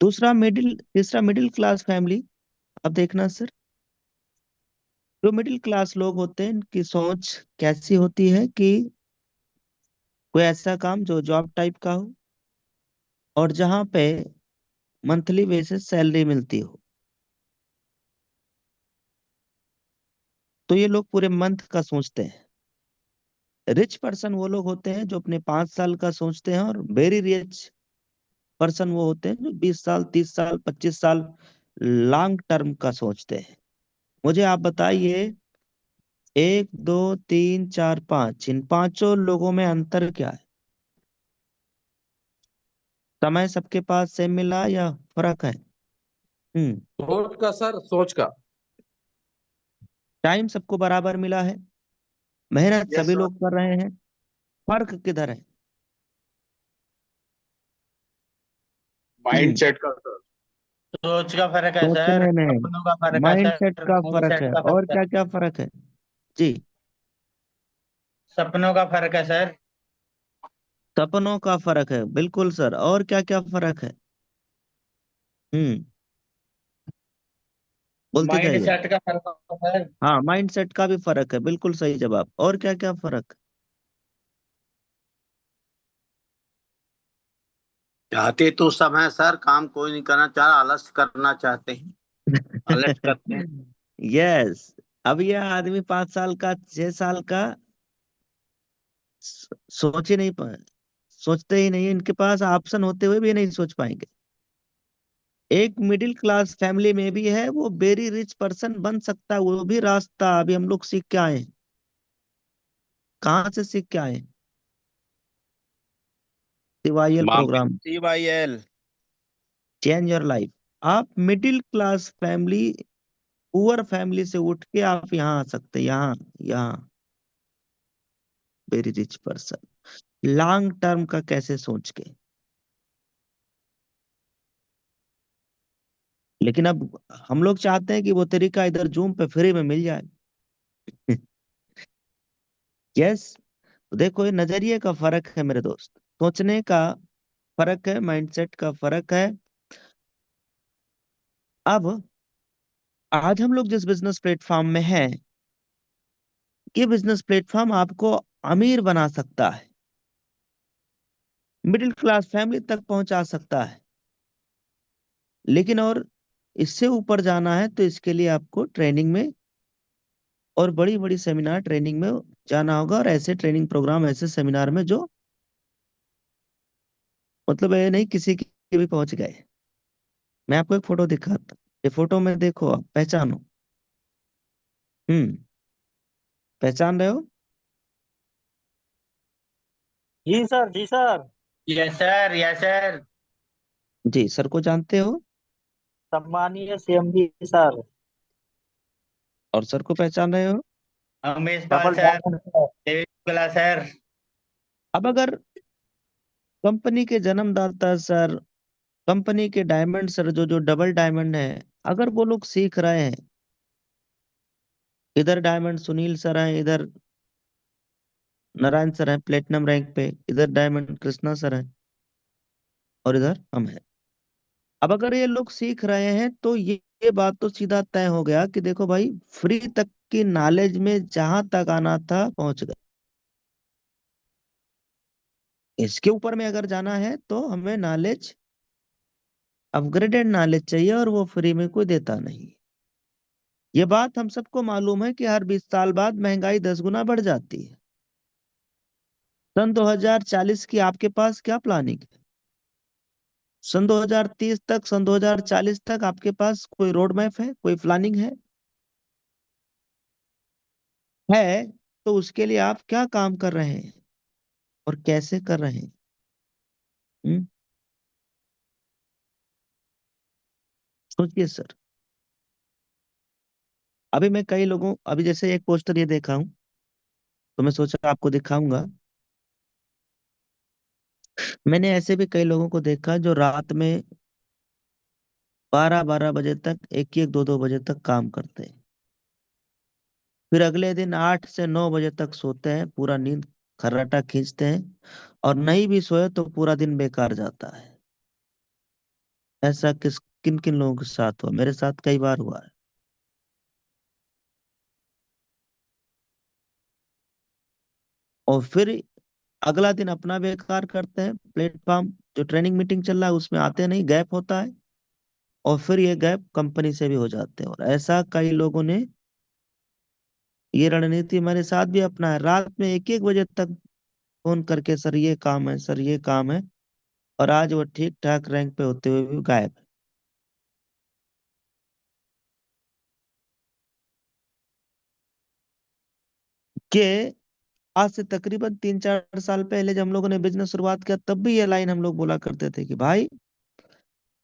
तीसरा middle class family. अब देखना सर, जो मिडिल क्लास लोग होते हैं इनकी सोच कैसी होती है कि कोई ऐसा काम जो जॉब टाइप का हो और जहाँ पे मंथली बेसिस सैलरी मिलती हो। तो ये लोग पूरे मंथ का सोचते हैं। रिच पर्सन वो लोग होते हैं जो अपने 5 साल का सोचते हैं, और वेरी रिच पर्सन वो होते हैं जो 20 साल, 30 साल, 25 साल लॉन्ग टर्म का सोचते हैं। मुझे आप बताइए, 1 2 3 4 5, इन पांचों लोगों में अंतर क्या है? समय सबके पास सेम मिला या फर्क है? हम्म। सोच का सर, सोच का। टाइम सबको बराबर मिला है, मेहनत यस सभी सर। लोग कर रहे हैं। फर्क किधर है? माइंड हम्म। सेट का सर। सोच का फर्क है सर, सोचने में, सपनों का फर्क है माइंडसेट सर, का माइंड फर्क सेट है, का और फर्क है। क्या क्या फर्क है? जी। सपनों का फर्क है सर। सपनों का फर्क है, बिल्कुल सर। और क्या क्या फर्क है? हम्म। बोलते माइंड जाइए। सेट का फर्क है सर। हाँ, माइंडसेट का भी फर्क है, बिल्कुल सही जवाब। और क्या क्या फर्क? चाहते तो सब है सर, काम कोई नहीं करना चाह रहा, आलस करना चाहते हैं, आलस करते हैं। यस। अब ये आदमी 5 साल का, 6 साल का सोच ही नहीं पाए, सोचते ही नहीं, इनके पास ऑप्शन होते हुए भी नहीं सोच पाएंगे। एक मिडिल क्लास फैमिली में भी है, वो वेरी रिच पर्सन बन सकता है, वो भी रास्ता अभी हम लोग सीख के आए हैं। कहाँ से सीख के आए हैं? TYL Bombay programme, TYL। Change your life. आप middle class family, poor family से उठ के आप यहाँ आ सकते हैं, यहाँ, यहाँ very rich person, long term का कैसे सोच के। लेकिन अब हम लोग चाहते हैं कि वो तरीका इधर जूम पे फ्री में मिल जाए। यस। देखो, ये नजरिए का फर्क है मेरे दोस्त, सोचने का फर्क है, माइंडसेट का फर्क है। अब आज हम लोग जिस बिजनेस प्लेटफॉर्म में हैं, ये बिजनेस प्लेटफॉर्म आपको अमीर बना सकता है, मिडिल क्लास फैमिली तक पहुंचा सकता है। लेकिन और इससे ऊपर जाना है तो इसके लिए आपको ट्रेनिंग में और बड़ी बड़ी सेमिनार ट्रेनिंग में जाना होगा, और ऐसे ट्रेनिंग प्रोग्राम, ऐसे सेमिनार में जो मतलब ये नहीं किसी की भी पहुंच गए। मैं आपको एक फोटो दिखाता, ये फोटो में देखो, आप पहचानो। हम्म। पहचान रहे हो? जी सर, जी sir. Yes sir, yes sir. जी, सर को जानते हो? सम्मानीय सीएम जी सर। और सर को पहचान रहे हो? Amrish Pal double sir. Diamond sir. David Shukla sir. अब अगर कंपनी के जन्मदाता सर, कंपनी के डायमंड सर, जो जो डबल डायमंड है, अगर वो लोग सीख रहे हैं, इधर डायमंड सुनील सर हैं, इधर नारायण सर हैं प्लेटिनम रैंक पे, इधर डायमंड कृष्णा सर हैं, और इधर हम हैं। अब अगर ये लोग सीख रहे हैं तो ये बात तो सीधा तय हो गया कि देखो भाई, फ्री तक की नॉलेज में जहां तक आना था पहुंच गए। इसके ऊपर में अगर जाना है तो हमें नॉलेज, अपग्रेडेड नॉलेज चाहिए, और वो फ्री में कोई देता नहीं। ये बात हम सबको मालूम है कि हर 20 साल बाद महंगाई 10 गुना बढ़ जाती है। सन 2040 की आपके पास क्या प्लानिंग है? सन 2030 तक, सन 2040 तक आपके पास कोई रोड मैप है, कोई प्लानिंग है? तो उसके लिए आप क्या काम कर रहे हैं और कैसे कर रहे हैं? हम्म? सोचिए सर। अभी मैं कई लोगों, अभी जैसे एक पोस्टर ये देखा हूं, तो मैं सोचा आपको दिखाऊंगा। मैंने ऐसे भी कई लोगों को देखा जो रात में 12 12 बजे तक, एक एक दो दो बजे तक काम करते हैं, फिर अगले दिन 8 से 9 बजे तक सोते हैं, पूरा नींद खर्राटा खींचते हैं, और नहीं भी सोए तो पूरा दिन बेकार जाता है। ऐसा किन किन लोगों के साथ हुआ? मेरे साथ कई बार हुआ है। और फिर अगला दिन अपना बेकार करते हैं, प्लेटफॉर्म जो ट्रेनिंग मीटिंग चल रहा है उसमें आते नहीं, गैप होता है, और फिर ये गैप कंपनी से भी हो जाते हैं। और ऐसा कई लोगों ने ये रणनीति हमारे साथ भी अपना है, रात में 1-1 बजे तक फोन करके सर ये काम है, सर ये काम है, और आज वो ठीक ठाक रैंक पे होते हुए भी गायब है। कि आज से तकरीबन 3-4 साल पहले जब हम लोगों ने बिजनेस शुरुआत किया, तब भी ये लाइन हम लोग बोला करते थे कि भाई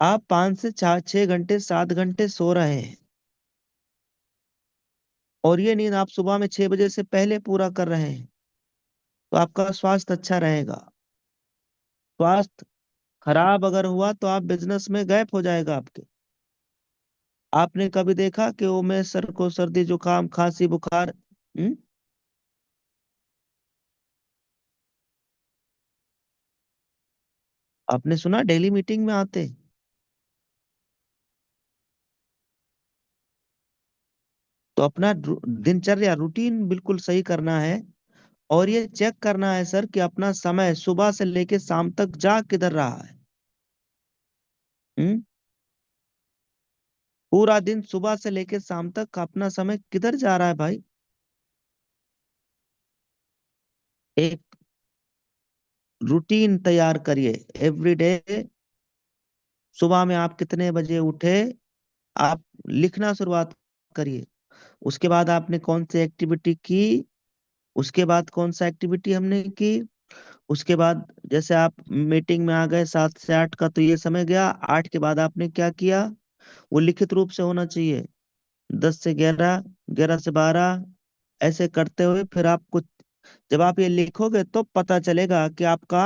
आप 5 से 6 घंटे 7 घंटे सो रहे हैं, और ये नींद आप सुबह में 6 बजे से पहले पूरा कर रहे हैं, तो आपका स्वास्थ्य अच्छा रहेगा। स्वास्थ्य खराब अगर हुआ तो आप बिजनेस में गैप हो जाएगा आपके। आपने कभी देखा कि वो में सर को सर्दी जुकाम खांसी बुखार? आपने सुना डेली मीटिंग में आते? तो अपना दिनचर्या रूटीन बिल्कुल सही करना है, और ये चेक करना है सर कि अपना समय सुबह से लेके शाम तक जा किधर रहा है। हम्म पूरा दिन सुबह से लेके शाम तक अपना समय किधर जा रहा है भाई? एक रूटीन तैयार करिए एवरीडे। सुबह में आप कितने बजे उठे, आप लिखना शुरुआत करिए। उसके बाद आपने कौन सी एक्टिविटी की, उसके बाद कौन सा एक्टिविटी हमने की, उसके बाद जैसे आप मीटिंग में आ गए 7 से 8 का, तो ये समय गया। 8 के बाद आपने क्या किया, वो लिखित रूप से होना चाहिए। 10 से 11, 11 से 12, ऐसे करते हुए फिर आप कुछ, जब आप ये लिखोगे तो पता चलेगा कि आपका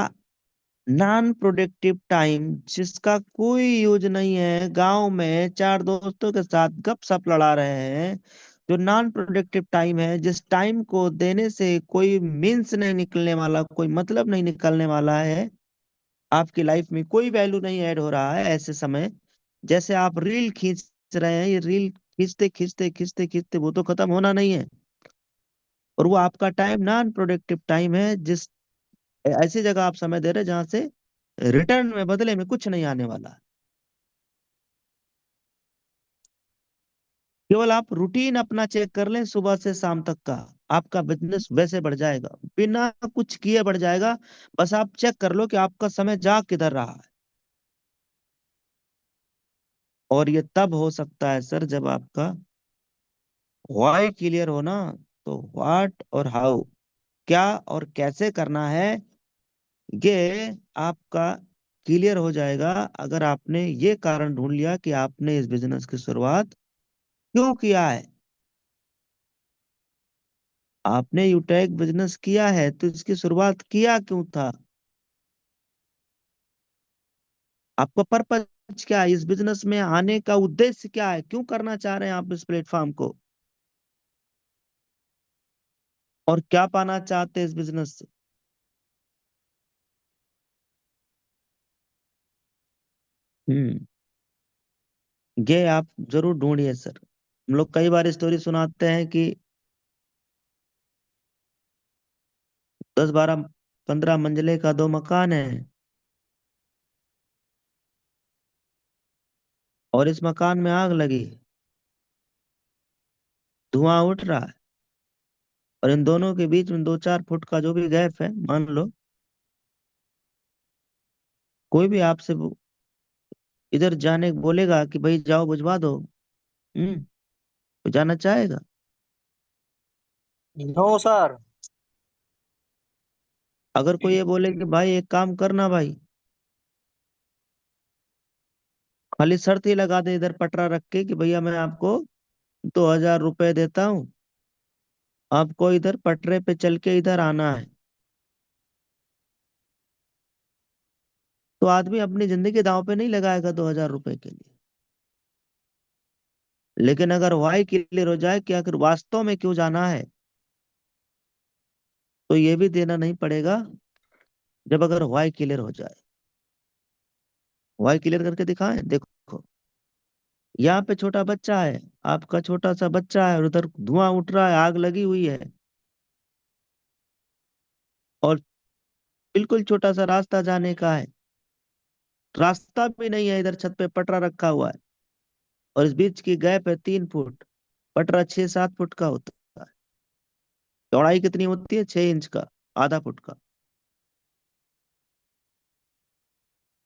नॉन प्रोडक्टिव टाइम, जिसका कोई यूज नहीं है, गांव में चार दोस्तों के साथ गपशप लड़ा रहे हैं, जो नॉन प्रोडक्टिव टाइम है, जिस टाइम को देने से कोई मीन्स नहीं निकलने वाला, कोई मतलब नहीं निकलने वाला है, आपकी लाइफ में कोई वैल्यू नहीं ऐड हो रहा है, ऐसे समय जैसे आप रील खींच रहे हैं, ये रील खींचते खींचते खींचते खींचते वो तो खत्म होना नहीं है, और वो आपका टाइम नॉन प्रोडक्टिव टाइम है, जिस ऐसी जगह आप समय दे रहे हैं जहां से रिटर्न में, बदले में कुछ नहीं आने वाला। केवल आप रूटीन अपना चेक कर लें सुबह से शाम तक का, आपका बिजनेस वैसे बढ़ जाएगा, बिना कुछ किए बढ़ जाएगा। बस आप चेक कर लो कि आपका समय जा किधर रहा है। और ये तब हो सकता है सर जब आपका व्हाई क्लियर हो ना, तो व्हाट और हाउ, क्या और कैसे करना है, ये आपका क्लियर हो जाएगा। अगर आपने ये कारण ढूंढ लिया कि आपने इस बिजनेस की शुरुआत क्यों किया है, आपने यूटेक बिजनेस किया है तो इसकी शुरुआत किया क्यों था, आपका पर्पज क्या है, इस बिजनेस में आने का उद्देश्य क्या है, क्यों करना चाह रहे हैं आप इस प्लेटफॉर्म को, और क्या पाना चाहते हैं इस बिजनेस से। हम्म ये आप जरूर ढूंढिए सर। हम लोग कई बार स्टोरी सुनाते हैं कि 10-12-15 मंजिले का 2 मकान है, और इस मकान में आग लगी, धुआं उठ रहा है, और इन दोनों के बीच में 2-4 फुट का जो भी गैप है, मान लो कोई भी आपसे इधर जाने को बोलेगा कि भाई जाओ बुझवा दो, तो जाना चाहेगा? No sir. अगर कोई ये बोले कि भाई एक काम करना भाई, खाली शर्त ही लगा दे इधर पटरा रख के कि भैया मैं आपको 2,000 रुपए देता हूँ, आपको इधर पटरे पे चल के इधर आना है, तो आदमी अपनी जिंदगी दांव पे नहीं लगाएगा 2,000 रुपए के लिए। लेकिन अगर वाई क्लियर हो जाए कि अगर वास्तव में क्यों जाना है, तो ये भी देना नहीं पड़ेगा, जब अगर वाई क्लियर हो जाए। वाई क्लियर करके दिखाएं? देखो, यहाँ पे छोटा बच्चा है, आपका छोटा सा बच्चा है, और उधर धुआं उठ रहा है, आग लगी हुई है, और बिल्कुल छोटा सा रास्ता जाने का है, रास्ता भी नहीं है, इधर छत पे पटरा रखा हुआ है, और इस बीच की गैप है 3 फुट, पटरा 6-7 फुट का होता है, चौड़ाई कितनी होती है? 6 इंच का, आधा फुट का।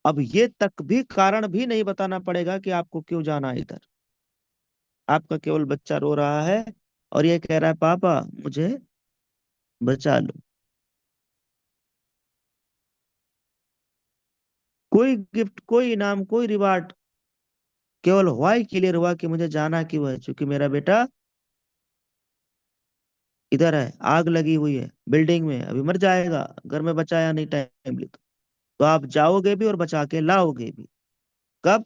अब ये तक भी कारण भी नहीं बताना पड़ेगा कि आपको क्यों जाना है इधर, आपका केवल बच्चा रो रहा है और ये कह रहा है पापा मुझे बचा लो। कोई गिफ्ट, कोई इनाम, कोई रिवार्ड, केवल वाई क्लियर हुआ कि मुझे जाना क्यों है, क्योंकि मेरा बेटा इधर है, आग लगी हुई है, बिल्डिंग में अभी मर जाएगा, घर में बचाया नहीं टाइमली तो आप जाओगे भी और बचा के लाओगे भी। कब?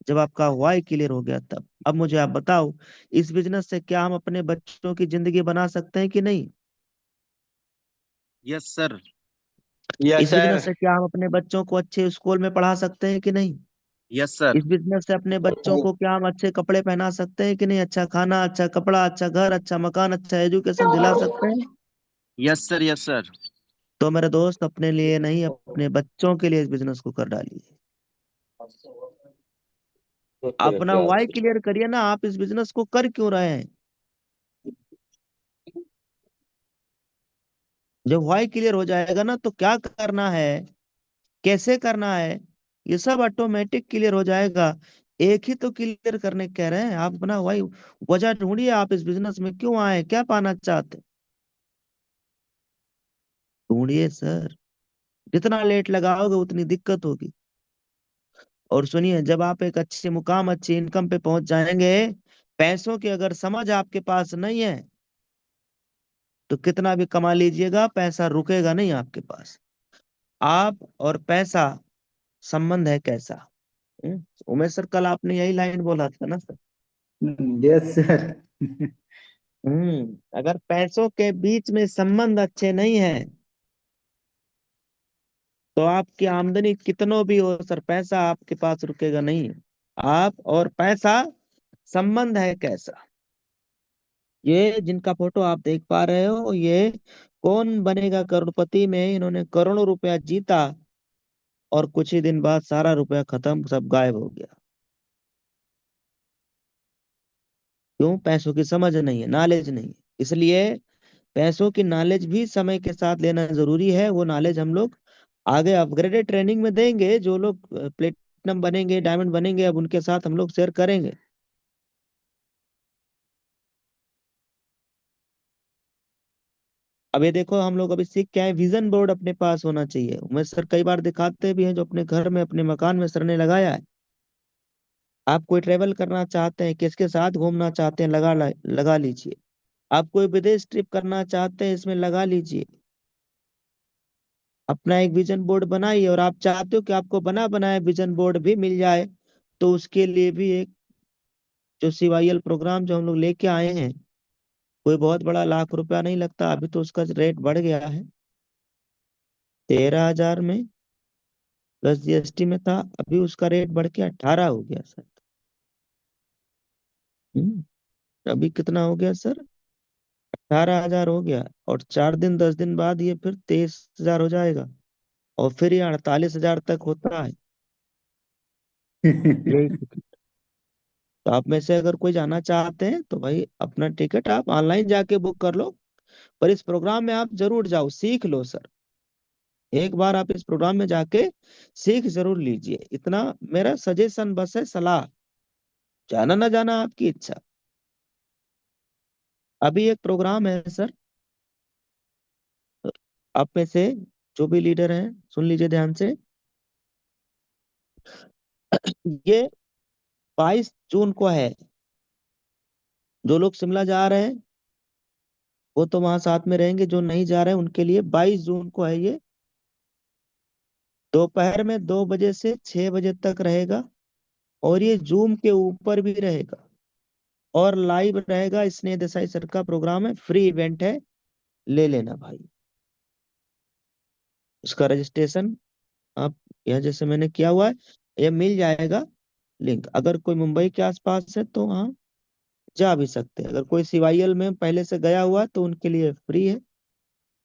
जब आपका वाई क्लियर हो गया तब। अब मुझे आप बताओ, इस बिजनेस से क्या हम अपने बच्चों की जिंदगी बना सकते हैं कि नहीं? Yes sir. यस इस बिजनेस सर। से क्या हम अपने बच्चों को अच्छे स्कूल में पढ़ा सकते हैं कि नहीं? Yes sir. इस बिजनेस से अपने बच्चों को क्या हम अच्छे कपड़े पहना सकते हैं कि नहीं? अच्छा खाना, अच्छा कपड़ा, अच्छा घर, अच्छा मकान, अच्छा एजुकेशन दिला सकते हैं? Yes sir. Yes sir. तो मेरे दोस्त, अपने लिए नहीं, अपने बच्चों के लिए इस बिजनेस को कर डालिए। अपना वाई क्लियर करिए ना, आप इस बिजनेस को कर क्यों रहे हैं? जब वाई क्लियर हो जाएगा ना, तो क्या करना है, कैसे करना है, ये सब ऑटोमेटिक क्लियर हो जाएगा। एक ही तो क्लियर करने कह रहे हैं, आप अपना वाई वजह ढूंढिए, आप इस बिजनेस में क्यों आए, क्या पाना चाहते हैं, ढूंढिए सर। जितना लेट लगाओगे उतनी दिक्कत होगी। और सुनिए, जब आप एक अच्छे मुकाम, अच्छी इनकम पे पहुंच जाएंगे, पैसों की अगर समझ आपके पास नहीं है, तो कितना भी कमा लीजिएगा, पैसा रुकेगा नहीं आपके पास। आप और पैसा संबंध है कैसा? उमेश सर, कल आपने यही लाइन बोला था ना सर? Yes sir. अगर पैसों के बीच में संबंध अच्छे नहीं है, तो आपकी आमदनी कितनों भी हो सर, पैसा आपके पास रुकेगा नहीं। आप और पैसा संबंध है कैसा? ये जिनका फोटो आप देख पा रहे हो, ये कौन बनेगा करोड़पति में इन्होंने करोड़ों रुपया जीता, और कुछ ही दिन बाद सारा रुपया खत्म, सब गायब हो गया। क्यों? पैसों की समझ नहीं है, नॉलेज नहीं है। इसलिए पैसों की नॉलेज भी समय के साथ लेना जरूरी है। वो नॉलेज हम लोग आगे अपग्रेडेड ट्रेनिंग में देंगे, जो लोग प्लेटिनम बनेंगे, डायमंड बनेंगे, अब उनके साथ हम लोग शेयर करेंगे। अब ये देखो, हम लोग अभी सीख के आए, विजन बोर्ड अपने पास होना चाहिए। उमेश सर कई बार दिखाते भी हैं, जो अपने घर में, अपने मकान में सर ने लगाया है। आप कोई ट्रेवल करना चाहते हैं, किसके साथ घूमना चाहते हैं, लगा लीजिए। आप कोई विदेश ट्रिप करना चाहते हैं, इसमें लगा लीजिए। अपना एक विजन बोर्ड बनाइए, और आप चाहते हो कि आपको बना बनाया विजन बोर्ड भी मिल जाए, तो उसके लिए भी एक जो CYL प्रोग्राम जो हम लोग लेके आए हैं, कोई बहुत बड़ा ₹1,00,000 नहीं लगता। अभी तो उसका रेट बढ़ गया है, 13,000 में प्लस GST में था, अभी उसका रेट बढ़ के 18 हो गया सर। अभी कितना हो गया सर? 18,000 हो गया, और 4 दिन 10 दिन बाद ये फिर 23,000 हो जाएगा, और फिर ये 48,000 तक होता है। यही तो आप में से अगर कोई जाना चाहते हैं, तो भाई अपना टिकट आप ऑनलाइन जाके बुक कर लो, पर इस प्रोग्राम में आप जरूर जाओ, सीख लो सर। एक बार आप इस प्रोग्राम में जाके सीख जरूर लीजिए, इतना मेरा सजेशन बस है, सलाह। जाना ना जाना आपकी इच्छा। अभी एक प्रोग्राम है सर, आप में से जो भी लीडर हैं, सुन लीजिए ध्यान से। ये 22 जून को है। जो लोग शिमला जा रहे हैं, वो तो वहां साथ में रहेंगे, जो नहीं जा रहे हैं उनके लिए 22 जून को है ये। दोपहर में 2 बजे से 6 बजे तक रहेगा, और ये जूम के ऊपर भी रहेगा, और लाइव रहेगा। स्नेह देसाई सर का प्रोग्राम है, फ्री इवेंट है, ले लेना भाई। उसका रजिस्ट्रेशन आप यहाँ जैसे मैंने किया हुआ है, ये मिल जाएगा लिंक। अगर कोई मुंबई के आसपास है तो वहाँ जा भी सकते हैं। अगर कोई सीवाईएल में पहले से गया हुआ है तो उनके लिए फ्री है,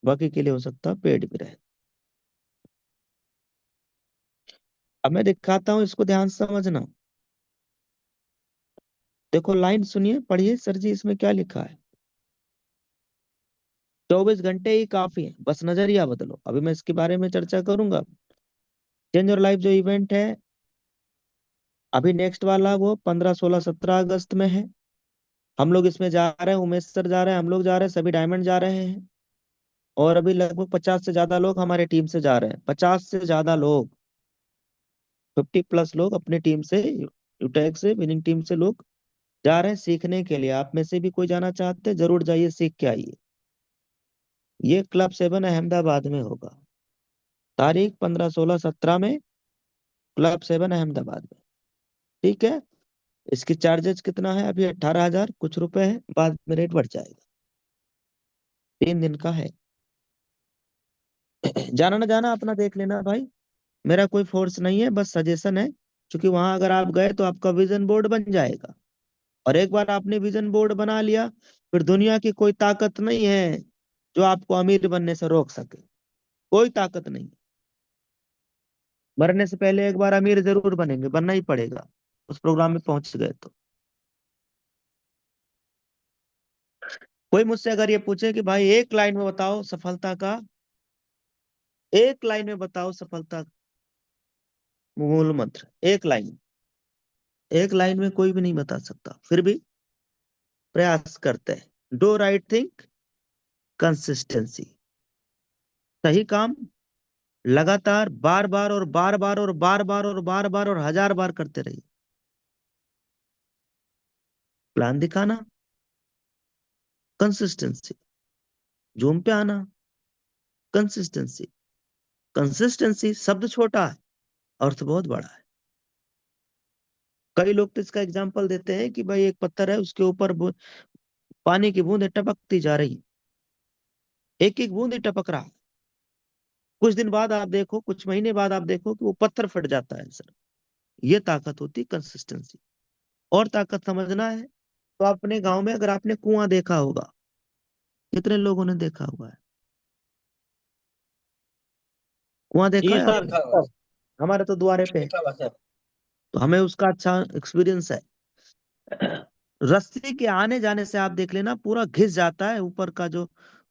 बाकी के लिए हो सकता है पेड भी रहे। अब मैं दिखाता हूँ, इसको ध्यान से समझना। देखो लाइन सुनिए, पढ़िए सर जी इसमें क्या लिखा है। 24 घंटे ही काफी है, बस नजरिया बदलो। अभी मैं इसके बारे में चर्चा करूंगा। चेंज योर लाइफ जो इवेंट है, अभी नेक्स्ट वाला वो 15, 16, 17 अगस्त में है। हम लोग इसमें जा रहे हैं, उमेश सर जा रहे हैं, हम लोग जा रहे हैं, सभी डायमंड जा रहे हैं। और अभी लगभग 50 से ज्यादा लोग हमारे टीम से जा रहे हैं। 50 से ज्यादा लोग, 50+ लोग अपने टीम से, यूटेक से, विनिंग टीम से लोग जा रहे हैं सीखने के लिए। आप में से भी कोई जाना चाहते हैं, जरूर जाइए, सीख के आइए। ये क्लब 7 अहमदाबाद में होगा, तारीख 15, 16, 17 में, क्लब 7 अहमदाबाद में। ठीक है। इसकी चार्जेस कितना है? अभी 18,000 कुछ रुपए है, बाद में रेट बढ़ जाएगा। 3 दिन का है। जाना ना जाना अपना देख लेना भाई, मेरा कोई फोर्स नहीं है, बस सजेशन है। क्योंकि वहां अगर आप गए तो आपका विजन बोर्ड बन जाएगा। और एक बार आपने विजन बोर्ड बना लिया, फिर दुनिया की कोई ताकत नहीं है जो आपको अमीर बनने से रोक सके। कोई ताकत नहीं। मरने से पहले एक बार अमीर जरूर बनेंगे, बनना ही पड़ेगा उस प्रोग्राम में पहुंच गए तो। कोई मुझसे अगर ये पूछे कि भाई एक लाइन में बताओ सफलता का, एक लाइन में बताओ सफलता मूल मंत्र, एक लाइन, एक लाइन में कोई भी नहीं बता सकता, फिर भी प्रयास करते हैं। डू राइट थिंग, कंसिस्टेंसी, सही काम लगातार बार बार और बार बार और बार बार और बार बार और 1000 बार करते रहिए। प्लान दिखाना, कंसिस्टेंसी, जूम पे आना, कंसिस्टेंसी। कंसिस्टेंसी शब्द छोटा है, अर्थ बहुत बड़ा है। कई लोग तो इसका एग्जाम्पल देते हैं कि भाई एक पत्थर है, उसके ऊपर पानी की बूंदें टपकती जा रही है, एक एक बूंद ही टपक रहा है। कुछ दिन बाद आप देखो, कुछ महीने बाद आप देखो कि वो पत्थर फट जाता है सर। ये ताकत होती है कंसिस्टेंसी। और ताकत समझना है तो अपने गांव में अगर आपने कुआं देखा होगा, कितने लोगों ने देखा हुआ है कुआं? देखा जी है सर, आपने? जी सर। हमारे तो द्वारे पे है, देखा हुआ सर। तो हमें उसका अच्छा एक्सपीरियंस है। रस्सी के आने जाने से आप देख लेना पूरा घिस जाता है ऊपर का जो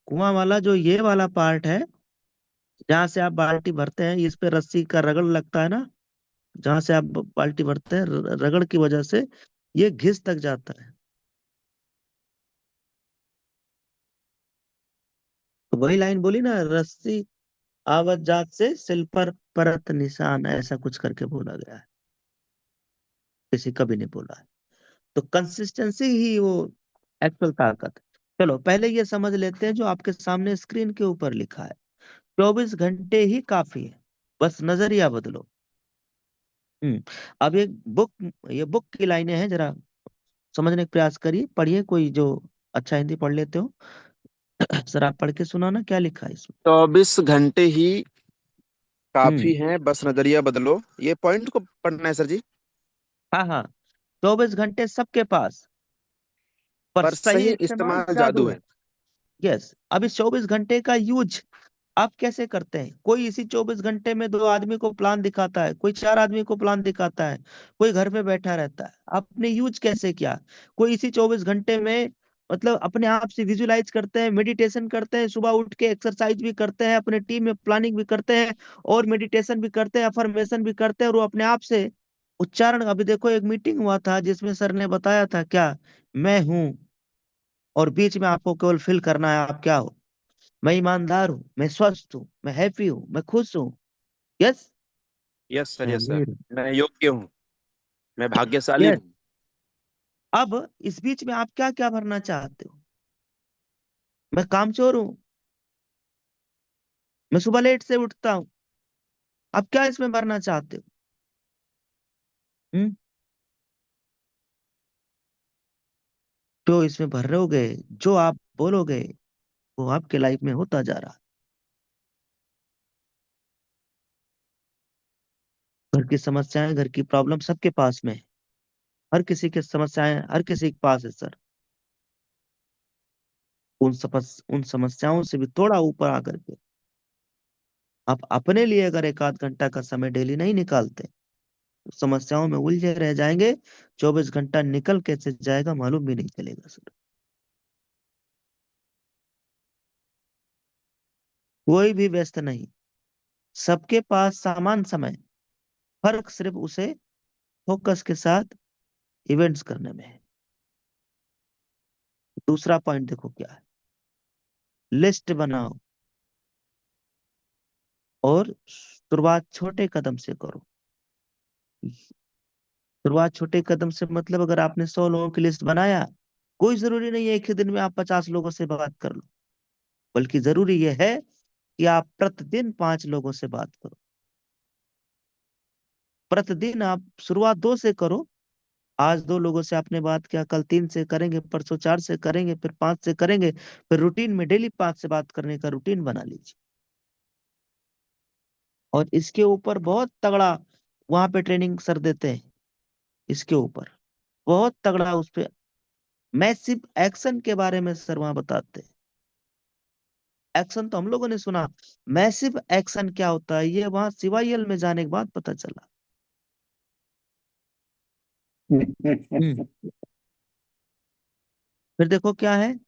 कुआं वाला, जो ये वाला पार्ट है जहां से आप बाल्टी भरते हैं, इस पे रस्सी का रगड़ लगता है ना, जहां से आप बाल्टी भरते हैं, रगड़ की वजह से ये घिस तक जाता है। तो वही लाइन बोली ना, रस्सी आवत जात से सिल पर परत निशान, ऐसा कुछ करके बोला गया है, किसी कभी नहीं बोला है। तो कंसिस्टेंसी ही वो एक्चुअल ताकत है। चलो पहले ये समझ लेते हैं जो आपके सामने स्क्रीन के ऊपर लिखा है। 24 घंटे ही काफी है, बस नजरिया बदलो। अब ये बुक की लाइनें हैं, जरा समझने का प्रयास करिए, पढ़िए। कोई जो अच्छा हिंदी पढ़ लेते हो सर आप पढ़ के सुनाना क्या लिखा है इसमें। 24 घंटे ही काफी हम्म। हैं, बस नजरिया बदलो। ये पॉइंट को पढ़ना है सर जी। हाँ हाँ, 24 घंटे सबके पास, पर पर सही सही इस्तेमाल इस्तेमाल जादू जादू है। है। यस। अब इस 24 घंटे का यूज आप कैसे करते हैं? कोई इसी 24 घंटे में 2 आदमी को प्लान दिखाता है, कोई 4 आदमी को प्लान दिखाता है, कोई घर पे बैठा रहता है। आपने यूज कैसे किया? कोई इसी 24 घंटे में मतलब अपने आप से विजुलाइज करते हैं, मेडिटेशन करते हैं, सुबह उठ के एक्सरसाइज भी करते हैं, अपने टीम में प्लानिंग भी करते हैं, और मेडिटेशन भी करते हैं, अफर्मेशन भी करते हैं, और वो अपने आप से उच्चारण। अभी देखो एक मीटिंग हुआ था जिसमें सर ने बताया था क्या, मैं हूं, और बीच में आपको केवल फील करना है आप क्या हो। मैं ईमानदार हूँ, मैं स्वस्थ हूँ, मैं हैप्पी हूँ, मैं खुश हूँ। यस। यस सर, मैं यस सर। अमीर हूँ। मैं योग्य हूँ। मैं भाग्यशाली यस। हूँ। अब इस बीच में आप क्या क्या भरना चाहते हो? मैं कामचोर हूँ, मैं सुबह लेट से उठता हूँ। आप क्या इसमें भरना चाहते हो? हम्म। तो इसमें भर रहोगे, जो आप बोलोगे वो आपके लाइफ में होता जा रहा है। घर की समस्याएं, घर की प्रॉब्लम सबके पास में है। हर किसी की समस्याएं हर किसी के पास है सर। उन समस्याओं से भी थोड़ा ऊपर आकर के आप अपने लिए अगर 1 आध घंटा का समय डेली नहीं निकालते तो समस्याओं में उलझे रह जाएंगे। 24 घंटा निकल कैसे जाएगा मालूम भी नहीं चलेगा सर। कोई भी व्यस्त नहीं, सबके पास समान समय, फर्क सिर्फ उसे फोकस के साथ इवेंट्स करने में है। दूसरा पॉइंट देखो क्या है, लिस्ट बनाओ और शुरुआत छोटे कदम से करो। शुरुआत छोटे कदम से मतलब अगर आपने 100 लोगों की लिस्ट बनाया, कोई जरूरी नहीं है एक ही दिन में आप 50 लोगों से बात कर लो, बल्कि जरूरी यह है कि आप प्रतिदिन 5 लोगों से बात करो। प्रतिदिन आप शुरुआत 2 से करो। आज 2 लोगों से आपने बात किया, कल 3 से करेंगे, परसों 4 से करेंगे, फिर 5 से करेंगे। फिर रूटीन में डेली 5 से बात करने का रूटीन बना लीजिए। और इसके ऊपर बहुत तगड़ा वहां पे ट्रेनिंग सर देते हैं। इसके ऊपर बहुत तगड़ा उस पे मैसिव एक्शन के बारे में सर वहां बताते हैं। एक्शन तो हम लोगों ने सुना, मैसिव एक्शन क्या होता है ये वहां CYL में जाने के बाद पता चला। हम्म फिर देखो क्या है,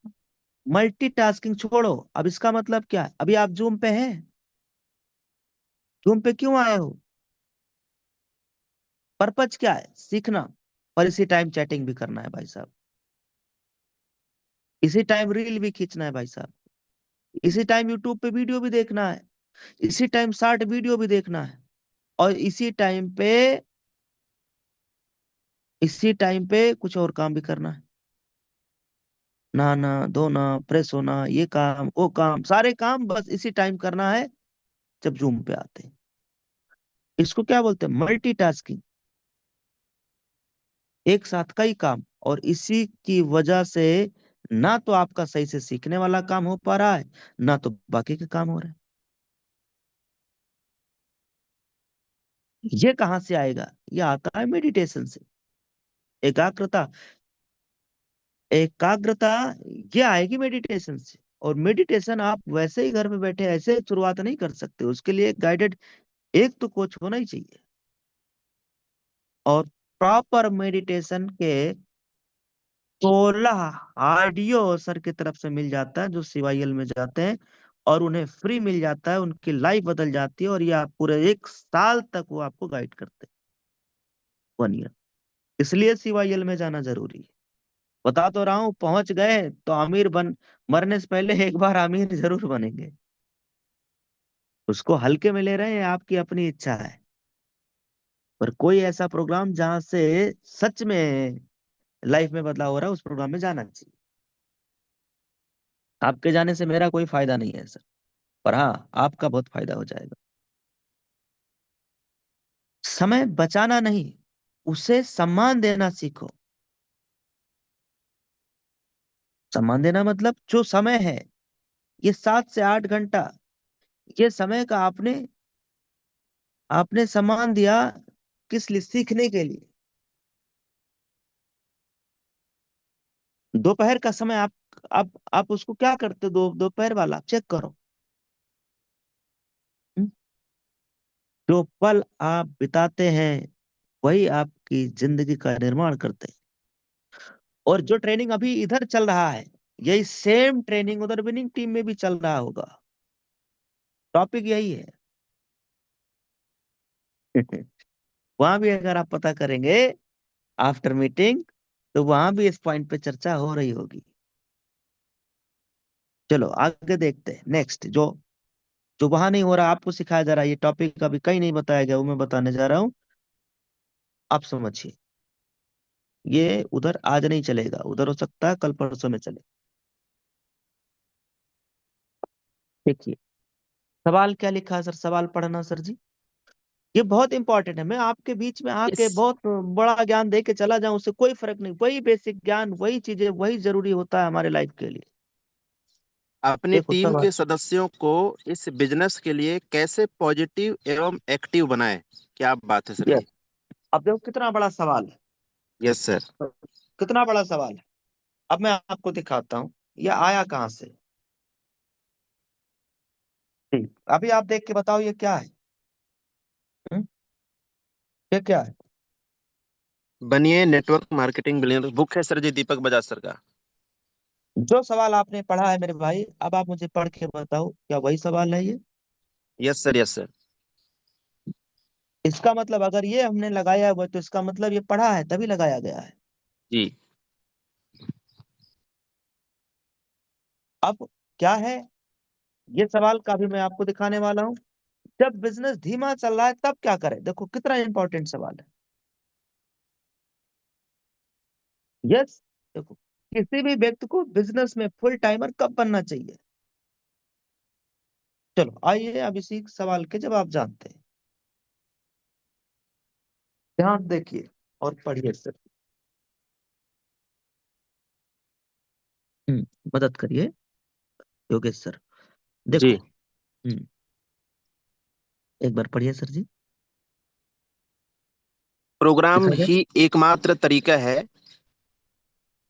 मल्टीटास्किंग छोड़ो। अब इसका मतलब क्या है, अभी आप जूम पे हैं, जूम पे क्यों आए हो, पर्पज क्या है, सीखना। और इसी टाइम चैटिंग भी करना है भाई साहब, इसी टाइम रील भी खींचना है भाई साहब, इसी टाइम यूट्यूब पे वीडियो भी देखना है, इसी टाइम शॉर्ट वीडियो भी देखना है, और इसी टाइम पे कुछ और काम भी करना है। नहाना धोना, फ्रेश होना, ये काम वो काम, सारे काम बस इसी टाइम करना है जब जूम पे आते हैं। इसको क्या बोलते हैं, मल्टीटास्किंग। एक साथ कई काम, और इसी की वजह से ना तो आपका सही से सीखने वाला काम हो पा रहा है, ना तो बाकी के काम हो रहे हैं। ये कहाँ से आएगा, ये आता है मेडिटेशन से। एकाग्रता एकाग्रता ये आएगी मेडिटेशन से। और मेडिटेशन आप वैसे ही घर में बैठे ऐसे शुरुआत नहीं कर सकते, उसके लिए गाइडेड एक तो कोच होना ही चाहिए। और प्रॉपर मेडिटेशन के 16 ऑडियो सर की तरफ से मिल जाता है, जो CYL में जाते हैं, और उन्हें फ्री मिल जाता है, उनकी लाइफ बदल जाती है, और ये आप पूरे 1 साल तक वो आपको गाइड करते हैं, 1 ईयर। इसलिए CYL में जाना जरूरी है। बता तो रहा हूं, पहुंच गए तो अमीर बन, मरने से पहले एक बार अमीर जरूर बनेंगे। उसको हल्के में ले रहे हैं, आपकी अपनी इच्छा है। पर कोई ऐसा प्रोग्राम जहां से सच में लाइफ में बदलाव हो रहा है, उस प्रोग्राम में जाना चाहिए। आपके जाने से मेरा कोई फायदा नहीं है सर, पर हाँ आपका बहुत फायदा हो जाएगा। समय बचाना नहीं, उसे सम्मान देना सीखो। सम्मान देना मतलब जो समय है, ये 7 से 8 घंटा, ये समय का आपने आपने सम्मान दिया, किस लिए, सीखने के लिए। दोपहर का समय आप उसको क्या करते हो, दोपहर वाला चेक करो। हम्म? जो पल आप बिताते हैं वही आपकी जिंदगी का निर्माण करते हैं। और जो ट्रेनिंग अभी इधर चल रहा है, यही सेम ट्रेनिंग उधर विनिंग टीम में भी चल रहा होगा। टॉपिक यही है। वहां भी अगर आप पता करेंगे आफ्टर मीटिंग, तो वहां भी इस पॉइंट पे चर्चा हो रही होगी। चलो आगे देखते हैं, नेक्स्ट जो जो वहां नहीं हो रहा आपको सिखाया जा रहा है, ये टॉपिक अभी कहीं नहीं बताया गया, वो मैं बताने जा रहा हूँ। आप समझिए, ये उधर आज नहीं चलेगा, उधर हो सकता है कल परसों में चले। देखिए सवाल क्या लिखा है सर, सवाल पढ़ना सर जी। ये बहुत इंपॉर्टेंट है, मैं आपके बीच में आके इस बहुत बड़ा ज्ञान दे के चला जाऊं, उससे कोई फर्क नहीं। वही बेसिक ज्ञान, वही चीजें, वही जरूरी होता है हमारे लाइफ के लिए। अपनी देखो टीम सवाल, के सदस्यों को इस बिजनेस के लिए कैसे पॉजिटिव एवं एक्टिव बनाएं? क्या बात है सर यस। जी। अब देखो कितना बड़ा सवाल है, यस सर। कितना बड़ा सवाल है। अब मैं आपको दिखाता हूँ ये आया कहाँ से। ठीक, अभी आप देख के बताओ ये क्या है। हम्म? ये क्या है? बनिए नेटवर्क मार्केटिंग बिलियनर बुक है सर जी, दीपक बजाज सर का। जो सवाल आपने पढ़ा है मेरे भाई, अब आप मुझे पढ़ के बताओ क्या वही सवाल है ये। Yes sir, yes sir. इसका मतलब अगर ये हमने लगाया हुआ है तो इसका मतलब ये पढ़ा है तभी लगाया गया है। जी। अब क्या है ये सवाल का भी मैं आपको दिखाने वाला हूँ। जब बिजनेस धीमा चल रहा है तब क्या करें, देखो कितना इंपॉर्टेंट सवाल है। यस, देखो किसी भी व्यक्ति को बिजनेस में फुल टाइमर कब बनना चाहिए। चलो आइए अब इसी सवाल के जवाब जानते हैं। ध्यान देखिए और पढ़िए सर। मदद करिए योगेश सर। देखो। जी। हम्म एक बार पढ़िए सर जी। प्रोग्राम दिखाई दे। ही एकमात्र तरीका है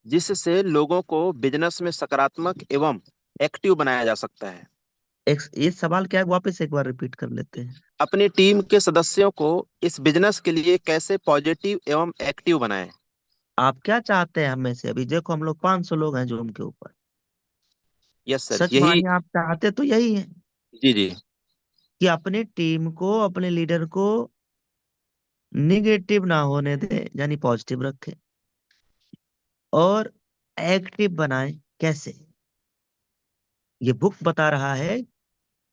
जिससे लोगों को बिजनेस में सकारात्मक एवं एक्टिव बनाया जा सकता है। एक ये सवाल क्या है, वापस एक बार रिपीट कर लेते हैं। अपनी टीम के सदस्यों को इस बिजनेस के लिए कैसे पॉजिटिव एवं एक्टिव बनाएं। आप क्या चाहते हैं हमें से, अभी देखो हम लोग 500 लोग हैं जूम के ऊपर। यस सर, सच यही। मानिए आप चाहते तो यही है जी जी। कि अपनी टीम को, अपने लीडर को निगेटिव ना होने दें, यानी पॉजिटिव रखें और एक्टिव बनाएं। कैसे, ये बुक बता रहा है।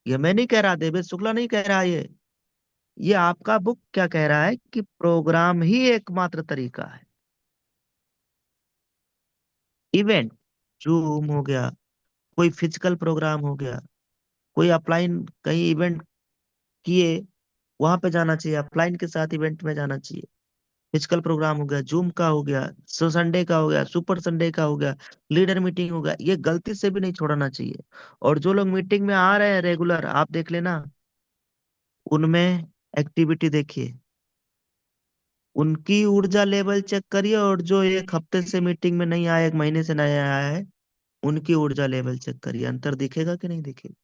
ये मैं नहीं कह रहा, देवेश शुक्ला नहीं कह रहा, ये आपका बुक क्या कह रहा है कि प्रोग्राम ही एकमात्र तरीका है। इवेंट, जूम हो गया, कोई फिजिकल प्रोग्राम हो गया, कोई अपलाइन कहीं इवेंट किए वहां पे जाना चाहिए, अपलाइन के साथ इवेंट में जाना चाहिए। फिजिकल प्रोग्राम हो गया, जूम का हो गया, सो संडे का हो गया, सुपर संडे का हो गया, लीडर मीटिंग हो गया, ये गलती से भी नहीं छोड़ना चाहिए। और जो लोग मीटिंग में आ रहे हैं रेगुलर, आप देख लेना उनमें एक्टिविटी देखिए, उनकी ऊर्जा लेवल चेक करिए। और जो एक हफ्ते से मीटिंग में नहीं आया, एक महीने से नहीं आया है, उनकी ऊर्जा लेवल चेक करिए। अंतर दिखेगा कि नहीं दिखेगा।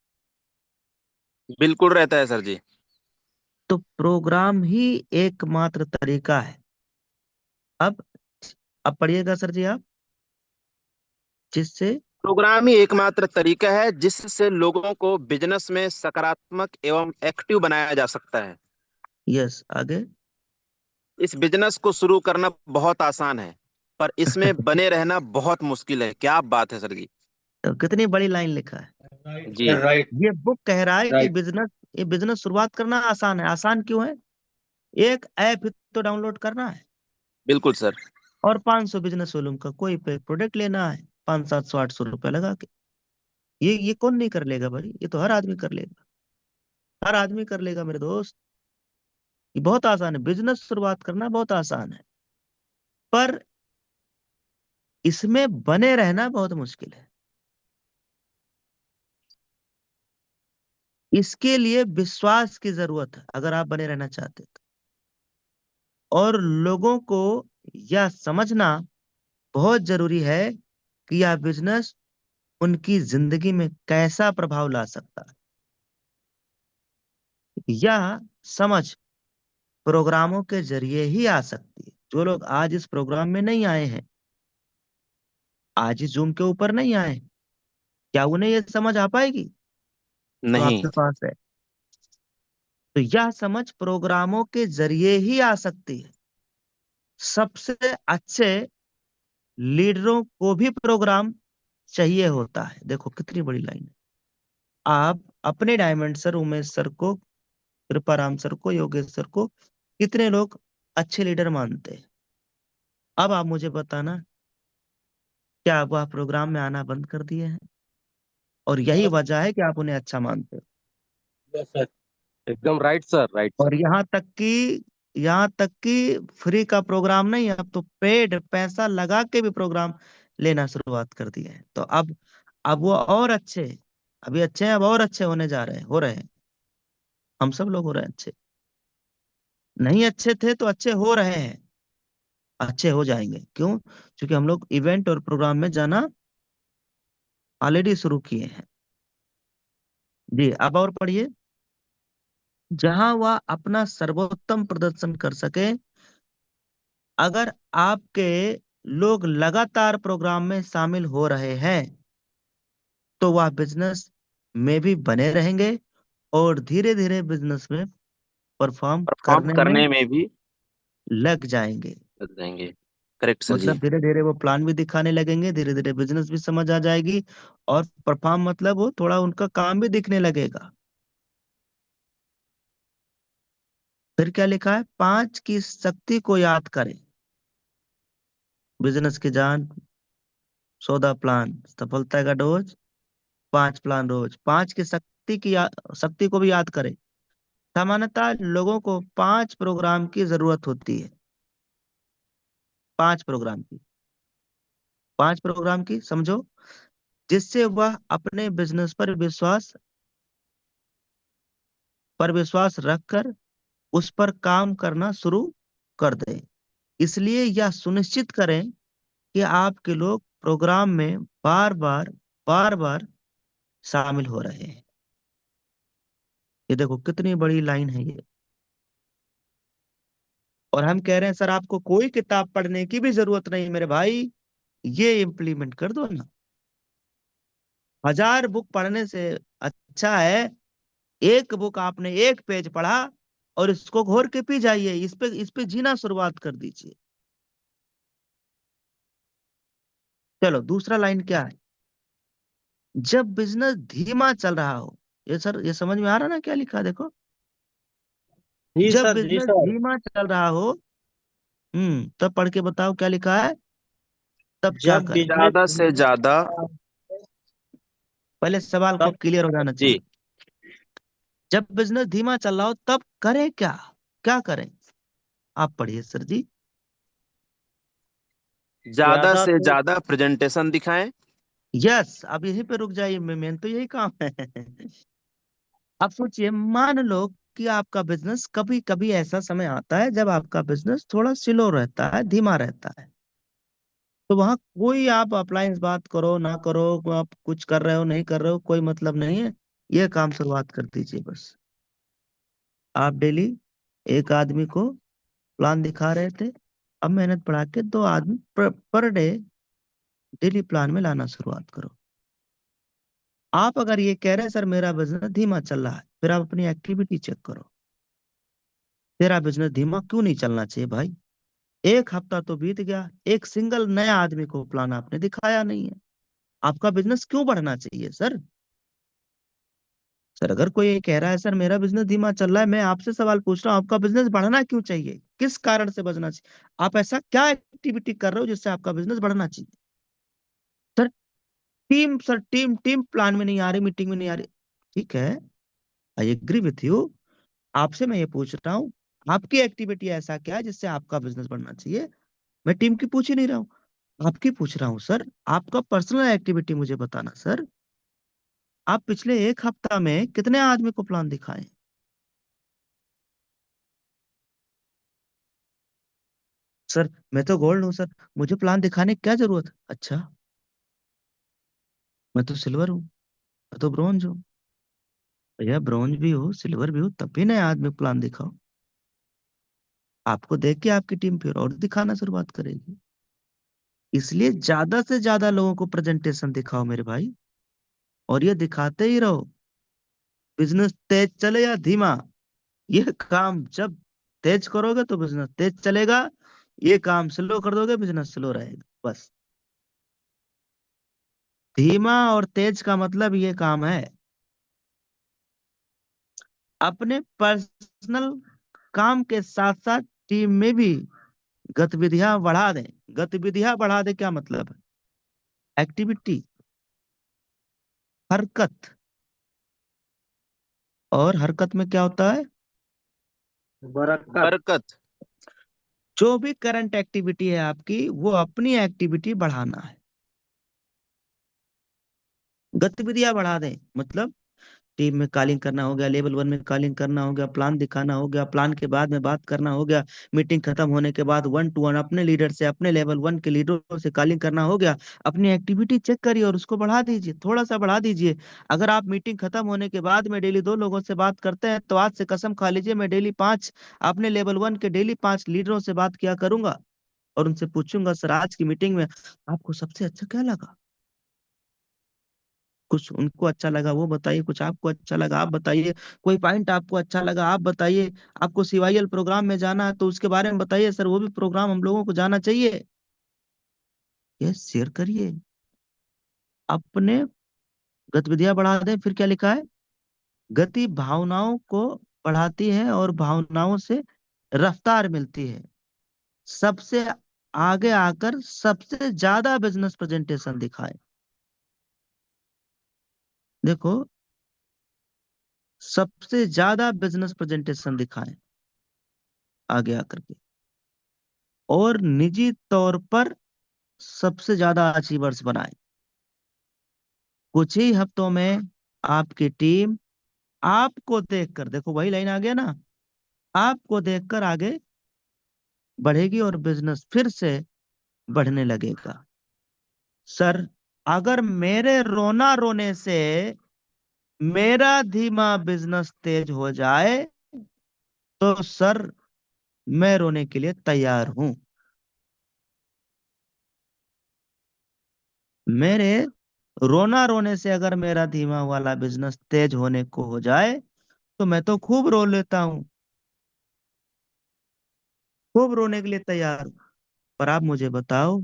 बिल्कुल रहता है सर जी। तो प्रोग्राम ही एकमात्र तरीका है। अब अब पढ़िएगा सर जी आप, जिससे। प्रोग्राम ही एकमात्र तरीका है जिससे लोगों को बिजनेस में सकारात्मक एवं एक्टिव बनाया जा सकता है। यस, आगे। इस बिजनेस को शुरू करना बहुत आसान है, पर इसमें बने रहना बहुत मुश्किल है। क्या बात है सर जी। तो कितनी बड़ी लाइन लिखा है। राइट जी। सर, राइट ये बुक कह रहा है कि राइट। बिजनेस शुरुआत करना आसान है। आसान क्यों है? एक ऐप ही तो डाउनलोड करना है बिल्कुल सर। और 500 बिजनेस वॉल्यूम का कोई पे प्रोडक्ट लेना है, 500 700 800 रुपया लगा के। ये कौन नहीं कर लेगा भाई, ये तो हर आदमी कर लेगा। हर आदमी कर लेगा मेरे दोस्त। ये बहुत आसान है, बिजनेस शुरुआत करना बहुत आसान है, पर इसमें बने रहना बहुत मुश्किल है। इसके लिए विश्वास की जरूरत है अगर आप बने रहना चाहते हैं तो। और लोगों को यह समझना बहुत जरूरी है कि यह बिजनेस उनकी जिंदगी में कैसा प्रभाव ला सकता है। यह समझ प्रोग्रामों के जरिए ही आ सकती है। जो लोग आज इस प्रोग्राम में नहीं आए हैं, आज इस जूम के ऊपर नहीं आए, क्या उन्हें यह समझ आ पाएगी जो नहीं। आपके पास है? तो यह समझ प्रोग्रामों के जरिए ही आ सकती है। सबसे अच्छे लीडरों को भी प्रोग्राम चाहिए होता है। देखो कितनी बड़ी लाइन है। आप अपने डायमंड सर, उमेश सर को, कृपाराम सर को, योगेश सर को कितने लोग अच्छे लीडर मानते हैं? अब आप मुझे बताना, क्या वह प्रोग्राम में आना बंद कर दिए हैं? और यही वजह है कि आप उन्हें अच्छा मानते हो। यस सर, एकदम राइट सर, राइट सर। और यहाँ तक कि फ्री का प्रोग्राम नहीं, अब तो पेड पैसा लगा के भी प्रोग्राम लेना शुरुआत कर दिए हैं। तो अब वो और अच्छे, अभी अच्छे हैं, अब और अच्छे होने जा रहे हैं, हो रहे हैं। हम सब लोग हो रहे हैं अच्छे। नहीं अच्छे थे तो अच्छे हो रहे हैं, अच्छे हो जाएंगे। क्यों? क्योंकि हम लोग इवेंट और प्रोग्राम में जाना ऑलरेडी शुरू किए हैं। जी, अब और पढ़िए। जहां वह अपना सर्वोत्तम प्रदर्शन कर सके। अगर आपके लोग लगातार प्रोग्राम में शामिल हो रहे हैं तो वह बिजनेस में भी बने रहेंगे और धीरे धीरे बिजनेस में परफॉर्म परफॉर्म करने में करने में भी लग जाएंगे। लग जाएंगे। करेक्ट सर जी। मतलब धीरे धीरे वो प्लान भी दिखाने लगेंगे, धीरे धीरे बिजनेस भी समझ आ जाएगी, और परफॉर्म मतलब वो थोड़ा उनका काम भी दिखने लगेगा। फिर क्या लिखा है? 5 की शक्ति को याद करें। बिजनेस की जान, 14 प्लान, सफलता का डोज, 5 प्लान रोज। 5 की शक्ति को भी याद करें। सामान्यतः लोगों को 5 प्रोग्राम की जरूरत होती है। 5 प्रोग्राम की, 5 प्रोग्राम की समझो, जिससे वह अपने बिजनेस पर विश्वास रखकर उस पर काम करना शुरू कर दें। इसलिए यह सुनिश्चित करें कि आपके लोग प्रोग्राम में बार बार शामिल हो रहे हैं। ये देखो कितनी बड़ी लाइन है ये। और हम कह रहे हैं सर आपको कोई किताब पढ़ने की भी जरूरत नहीं मेरे भाई, ये इम्प्लीमेंट कर दो ना। 1000 बुक पढ़ने से अच्छा है एक बुक आपने एक पेज पढ़ा और इसको घोर के पी जाइए, इस पे जीना शुरुआत कर दीजिए। चलो दूसरा लाइन क्या है? जब बिजनेस धीमा चल रहा हो। ये सर ये समझ में आ रहा ना क्या लिखा है? देखो, जी जब सर, जी बिजनेस सर। धीमा चल रहा हो, तब पढ़ के बताओ क्या लिखा है, तब क्या जब करें? बिजनेस ज्यादा से ज्यादा। पहले सवाल को तब क्लियर हो जाना जी। चाहिए। जब बिजनेस धीमा चल रहा हो तब करें क्या? क्या करें? आप पढ़िए सर जी। ज्यादा ज्यादा से से ज्यादा प्रेजेंटेशन दिखाएं। यस, अब यहीं पे रुक जाइए, मेन तो यही काम है। अब सोचिए, मान लो कि आपका बिजनेस, कभी कभी ऐसा समय आता है जब आपका बिजनेस थोड़ा स्लो रहता है, धीमा रहता है। तो वहां कोई आप अप्लायंस बात करो ना करो, आप कुछ कर रहे हो नहीं कर रहे हो, कोई मतलब नहीं है। ये काम शुरुआत कर दीजिए बस। आप डेली एक आदमी को प्लान दिखा रहे थे, अब मेहनत बढ़ा के 2 आदमी पर डे डेली प्लान में लाना शुरुआत करो। आप अगर ये कह रहे हैं सर मेरा बिजनेस धीमा चल रहा है, फिर आप अपनी एक्टिविटी चेक करो। तेरा बिजनेस धीमा क्यों नहीं चलना चाहिए भाई? एक हफ्ता तो बीत गया, एक सिंगल नया आदमी को प्लान आपने दिखाया नहीं है। आपका बिजनेस क्यों बढ़ना चाहिए सर? सर अगर कोई ये कह रहा है सर मेरा बिजनेस धीमा चल रहा है, मैं आपसे सवाल पूछ रहा हूँ आपका बिजनेस बढ़ना क्यों चाहिए, किस कारण से बढ़ना चाहिए? आप ऐसा क्या एक्टिविटी कर रहे हो जिससे आपका बिजनेस बढ़ना चाहिए? सर टीम टीम प्लान में नहीं आ रही, मीटिंग में नहीं आ रही। ठीक है, आई एग्री विथ यू। आपसे मैं ये पूछ रहा हूँ आपकी एक्टिविटी ऐसा क्या है जिससे आपका बिजनेस बढ़ना चाहिए? मैं टीम की पूछ ही नहीं रहा हूँ, आपकी पूछ रहा हूँ सर। आपका पर्सनल एक्टिविटी मुझे बताना सर। आप पिछले एक हफ्ता में कितने आदमी को प्लान दिखाए? सर मैं तो गोल्ड हूँ सर, मुझे प्लान दिखाने की क्या जरूरत है? अच्छा, मैं तो सिल्वर हूँ, मैं तो ब्रॉन्ज हूँ। भैया ब्रॉन्ज भी हो सिल्वर भी हो तब भी नया आदमी को प्लान दिखाओ। आपको देख के आपकी टीम फिर और दिखाना शुरुआत करेगी। इसलिए ज्यादा से ज्यादा लोगों को प्रेजेंटेशन दिखाओ मेरे भाई, और ये दिखाते ही रहो। बिजनेस तेज चले या धीमा, ये काम जब तेज करोगे तो बिजनेस तेज चलेगा, ये काम स्लो कर दोगे बिजनेस स्लो रहेगा बस। धीमा और तेज का मतलब ये काम है। अपने पर्सनल काम के साथ साथ टीम में भी गतिविधियां बढ़ा दें। गतिविधियां बढ़ा दें क्या मतलब है? एक्टिविटी, हरकत। और हरकत में क्या होता है? बरकत। बरकत। जो भी करंट एक्टिविटी है आपकी, वो अपनी एक्टिविटी बढ़ाना है। गतिविधियां बढ़ा दें मतलब टीम में कॉलिंग करना हो गया, लेवल 1 में कॉलिंग करना हो गया, प्लान दिखाना हो गया, प्लान के बाद में बात करना हो गया, मीटिंग खत्म होने के बाद 1 to 1 अपने लीडर से, अपने लेवल 1 के लीडरों से कॉलिंग करना हो गया। अपनी एक्टिविटी चेक करिए और उसको बढ़ा दीजिए, थोड़ा सा बढ़ा दीजिए। अगर आप मीटिंग खत्म होने के बाद में डेली 2 लोगों से बात करते हैं, तो आज से कसम खा लीजिए मैं डेली 5, अपने लेवल 1 के डेली 5 लीडरों से बात किया करूंगा और उनसे पूछूंगा, सर आज की मीटिंग में आपको सबसे अच्छा क्या लगा? कुछ उनको अच्छा लगा वो बताइए, कुछ आपको अच्छा लगा आप बताइए, कोई पॉइंट आपको अच्छा लगा आप बताइए। आपको CYL प्रोग्राम में जाना है तो उसके बारे में बताइए, सर वो भी प्रोग्राम हम लोगों को जाना चाहिए। ये शेयर करिए, अपने गतिविधियां बढ़ा दें। फिर क्या लिखा है? गति भावनाओं को बढ़ाती है और भावनाओं से रफ्तार मिलती है। सबसे आगे आकर सबसे ज्यादा बिजनेस प्रेजेंटेशन दिखाएं। देखो, सबसे ज्यादा बिजनेस प्रेजेंटेशन दिखाएं आगे आकर के, और निजी तौर पर सबसे ज्यादा अचीवर्स बनाएं। कुछ ही हफ्तों में आपकी टीम आपको देखकर, देखो वही लाइन आ गया ना, आपको देखकर आगे बढ़ेगी और बिजनेस फिर से बढ़ने लगेगा। सर, अगर मेरे रोना रोने से मेरा धीमा बिजनेस तेज हो जाए तो सर मैं रोने के लिए तैयार हूं। मेरे रोना रोने से अगर मेरा धीमा वाला बिजनेस तेज होने को हो जाए तो मैं तो खूब रो लेता हूँ, खूब रोने के लिए तैयार हूँ। पर आप मुझे बताओ,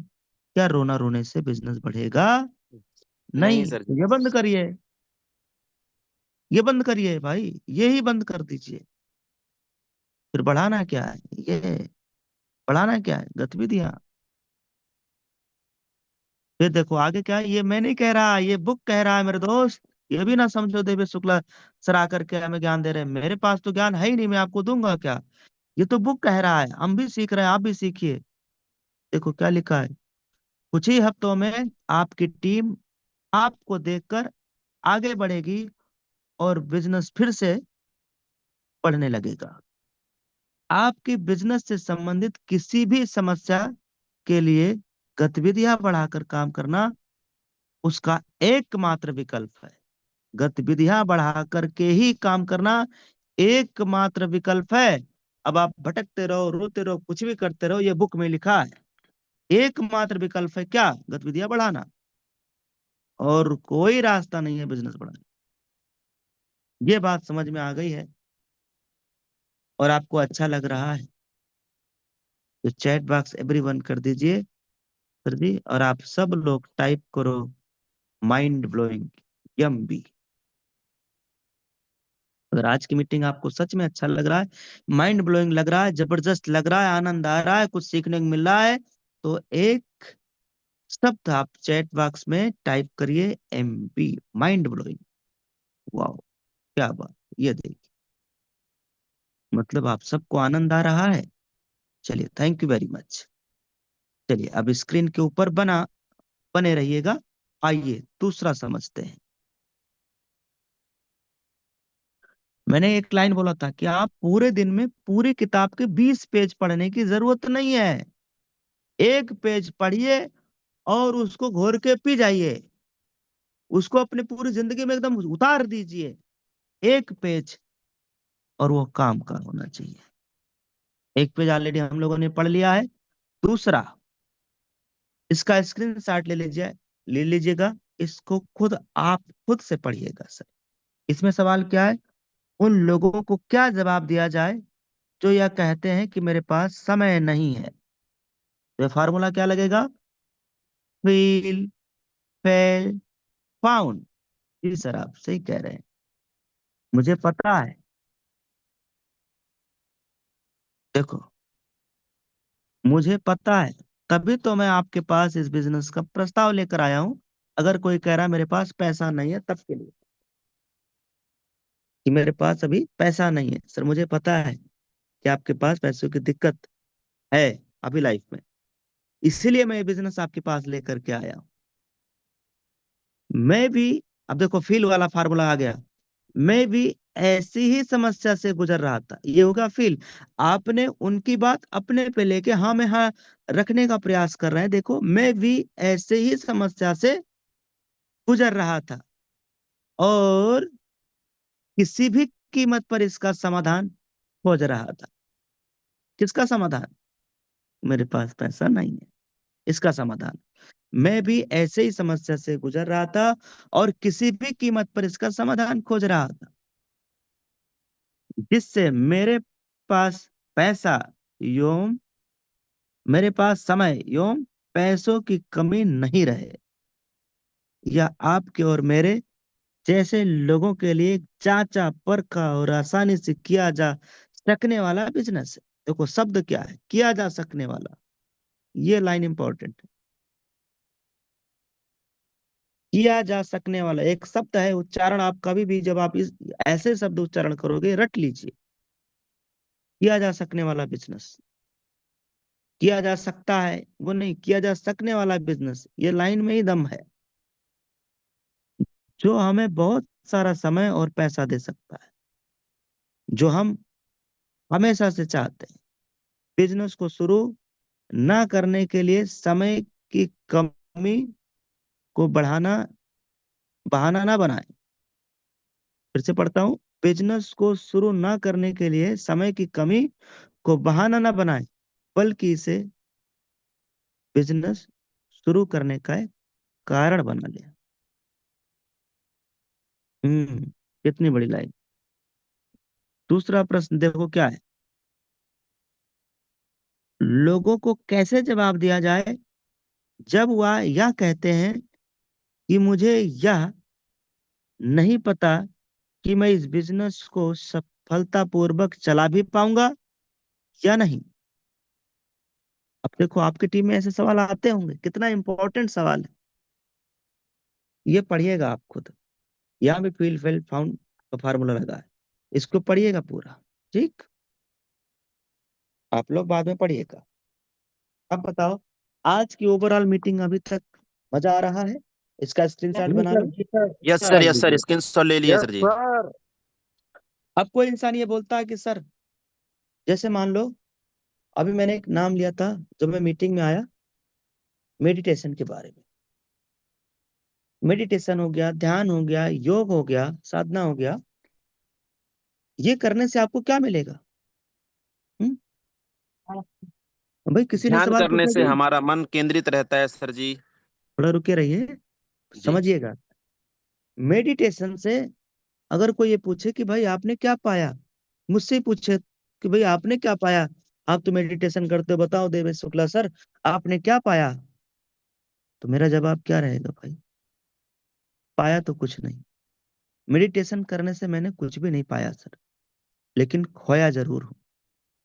क्या रोना रोने से बिजनेस बढ़ेगा? नहीं नहीं। सर तो जी। ये बंद करिए, ये बंद करिए भाई, ये ही बंद कर दीजिए। फिर बढ़ाना क्या है? ये बढ़ाना क्या है? गतिविधियां। फिर देखो आगे क्या है, ये मैं नहीं कह रहा, ये बुक कह रहा है मेरे दोस्त। ये भी ना समझो देवे शुक्ला सर आकर के हमें ज्ञान दे रहे हैं, मेरे पास तो ज्ञान है ही नहीं, मैं आपको दूंगा क्या? ये तो बुक कह रहा है, हम भी सीख रहे हैं, आप भी सीखिए। देखो क्या लिखा है, कुछ ही हफ्तों में आपकी टीम आपको देखकर आगे बढ़ेगी और बिजनेस फिर से बढ़ने लगेगा। आपकी बिजनेस से संबंधित किसी भी समस्या के लिए गतिविधियां बढ़ाकर काम करना उसका एकमात्र विकल्प है। गतिविधियां बढ़ा करके ही काम करना एकमात्र विकल्प है। अब आप भटकते रहो, रोते रहो, कुछ भी करते रहो, ये बुक में लिखा है, एकमात्र विकल्प है क्या? गतिविधियां बढ़ाना, और कोई रास्ता नहीं है बिजनेस बढ़ाने। ये बात समझ में आ गई है और आपको अच्छा लग रहा है तो चैट बॉक्स एवरीवन कर दीजिए सर जी, और आप सब लोग टाइप करो माइंड ब्लोइंग यम्बी। अगर आज की मीटिंग आपको सच में अच्छा लग रहा है, माइंड ब्लोइंग लग रहा है, जबरदस्त लग रहा है, आनंद आ रहा है, कुछ सीखने को मिल रहा है, तो एक शब्द आप चैट बॉक्स में टाइप करिए, MP, माइंड ब्लोइंग। वाह, क्या बात, ये देखिए, मतलब आप सबको आनंद आ रहा है। चलिए, थैंक यू वेरी मच। चलिए अब स्क्रीन के ऊपर बने रहिएगा। आइए दूसरा समझते हैं। मैंने एक लाइन बोला था कि आप पूरे दिन में पूरी किताब के 20 पेज पढ़ने की जरूरत नहीं है। एक पेज पढ़िए और उसको घोर के पी जाइए, उसको अपनी पूरी जिंदगी में एकदम उतार दीजिए। एक पेज, और वो काम का होना चाहिए। एक पेज ऑलरेडी हम लोगों ने पढ़ लिया है। दूसरा, इसका स्क्रीनशॉट ले लीजिएगा। इसको आप खुद से पढ़िएगा सर। इसमें सवाल क्या है? उन लोगों को क्या जवाब दिया जाए जो यह कहते हैं कि मेरे पास समय नहीं है? तो फार्मूला क्या लगेगा? Feel, fail, found. जी सर, आप सही कह रहे हैं, मुझे पता है। देखो, मुझे पता है, तभी तो मैं आपके पास इस बिजनेस का प्रस्ताव लेकर आया हूं। अगर कोई कह रहा है मेरे पास पैसा नहीं है, तब के लिए कि मेरे पास अभी पैसा नहीं है, सर मुझे पता है कि आपके पास पैसों की दिक्कत है अभी लाइफ में, इसीलिए मैं ये बिजनेस आपके पास लेकर के आया हूं। मैं भी, अब देखो फील वाला फार्मूला आ गया, मैं भी ऐसी ही समस्या से गुजर रहा था, ये होगा फील। आपने उनकी बात अपने पे लेके हाँ में हाँ रखने का प्रयास कर रहे हैं। देखो, मैं भी ऐसे ही समस्या से गुजर रहा था और किसी भी कीमत पर इसका समाधान खोज रहा था। किसका समाधान? मेरे पास पैसा नहीं है, इसका समाधान। मैं भी ऐसे ही समस्या से गुजर रहा था और किसी भी कीमत पर इसका समाधान खोज रहा था, जिससे मेरे पास पैसा एवं मेरे पास समय एवं पैसों की कमी नहीं रहे। यह आपके और मेरे जैसे लोगों के लिए एक चाचा परखा और आसानी से किया जा सकने वाला बिजनेस है। देखो, शब्द क्या है? किया जा सकने वाला। ये लाइन इंपॉर्टेंट है। किया जा सकने वाला एक शब्द है, उच्चारण आप कभी भी जब आप इस ऐसे शब्द उच्चारण करोगे, रट लीजिए। किया जा सकने वाला बिजनेस, किया जा सकता है वो नहीं, किया जा सकने वाला बिजनेस, ये लाइन में ही दम है, जो हमें बहुत सारा समय और पैसा दे सकता है, जो हम हमेशा से चाहते हैं। बिजनेस को शुरू ना करने के लिए समय की कमी को बढ़ाना बहाना ना बनाएं। फिर से पढ़ता हूं, बिजनेस को शुरू ना करने के लिए समय की कमी को बहाना ना बनाएं, बल्कि इसे बिजनेस शुरू करने का एक कारण बना लें। कितनी बड़ी लाइन। दूसरा प्रश्न देखो क्या है। लोगों को कैसे जवाब दिया जाए जब वह यह कहते हैं कि मुझे यह नहीं पता कि मैं इस बिजनेस को सफलतापूर्वक चला भी पाऊंगा या नहीं। अब देखो, आपकी टीम में ऐसे सवाल आते होंगे, कितना इंपॉर्टेंट सवाल है। ये पढ़िएगा आप खुद। यहाँ भी फील फेल फाउंड का फार्मूला लगा है, इसको पढ़िएगा पूरा। ठीक, आप लोग बाद में पढ़िएगा। अब बताओ, आज की ओवरऑल मीटिंग अभी तक मजा आ रहा है? इसका स्क्रीनशॉट जी बना सर, लो। जी sir, yes sir. Sir, yes sir, screenshot ले लिए यस सर जी। सर। अब कोई इंसान ये बोलता है कि सर, जैसे मान लो अभी मैंने एक नाम लिया था जब मैं मीटिंग में आया, मेडिटेशन के बारे में। मेडिटेशन हो गया, ध्यान हो गया, योग हो गया, साधना हो गया। ये करने से आपको क्या मिलेगा? हम्म? भाई, किसी ने ध्यान सवाल करने पूछा से कि हमारा मन केंद्रित रहता है सर जी। थोड़ा रुके रहिए, जी। समझिएगा। मेडिटेशन से अगर कोई ये पूछे कि भाई आपने क्या पाया, मुझसे ही पूछे कि भाई आपने क्या पाया, आप तो मेडिटेशन करते हो, बताओ देवेश शुक्ला सर, आपने क्या पाया? तो मेरा जवाब क्या रहेगा भाई? पाया तो कुछ नहीं। मेडिटेशन करने से मैंने कुछ भी नहीं पाया सर, लेकिन खोया जरूर हूँ।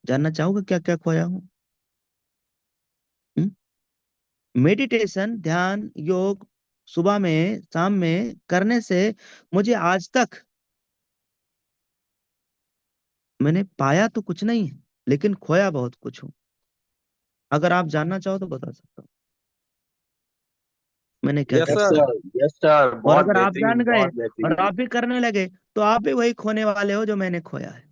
जानना चाहूंगा क्या क्या खोया हूँ? मेडिटेशन, ध्यान, योग सुबह में शाम में करने से मुझे आज तक मैंने पाया तो कुछ नहीं है, लेकिन खोया बहुत कुछ हूँ। अगर आप जानना चाहो तो बता सकता हूँ मैंने क्या यस क्या यस सर। खोया। सर, यस सर, और बहुत अगर आप जान बेहतरीन, गए बहुत और बेहतरीन। आप भी करने लगे तो आप भी वही खोने वाले हो जो मैंने खोया है।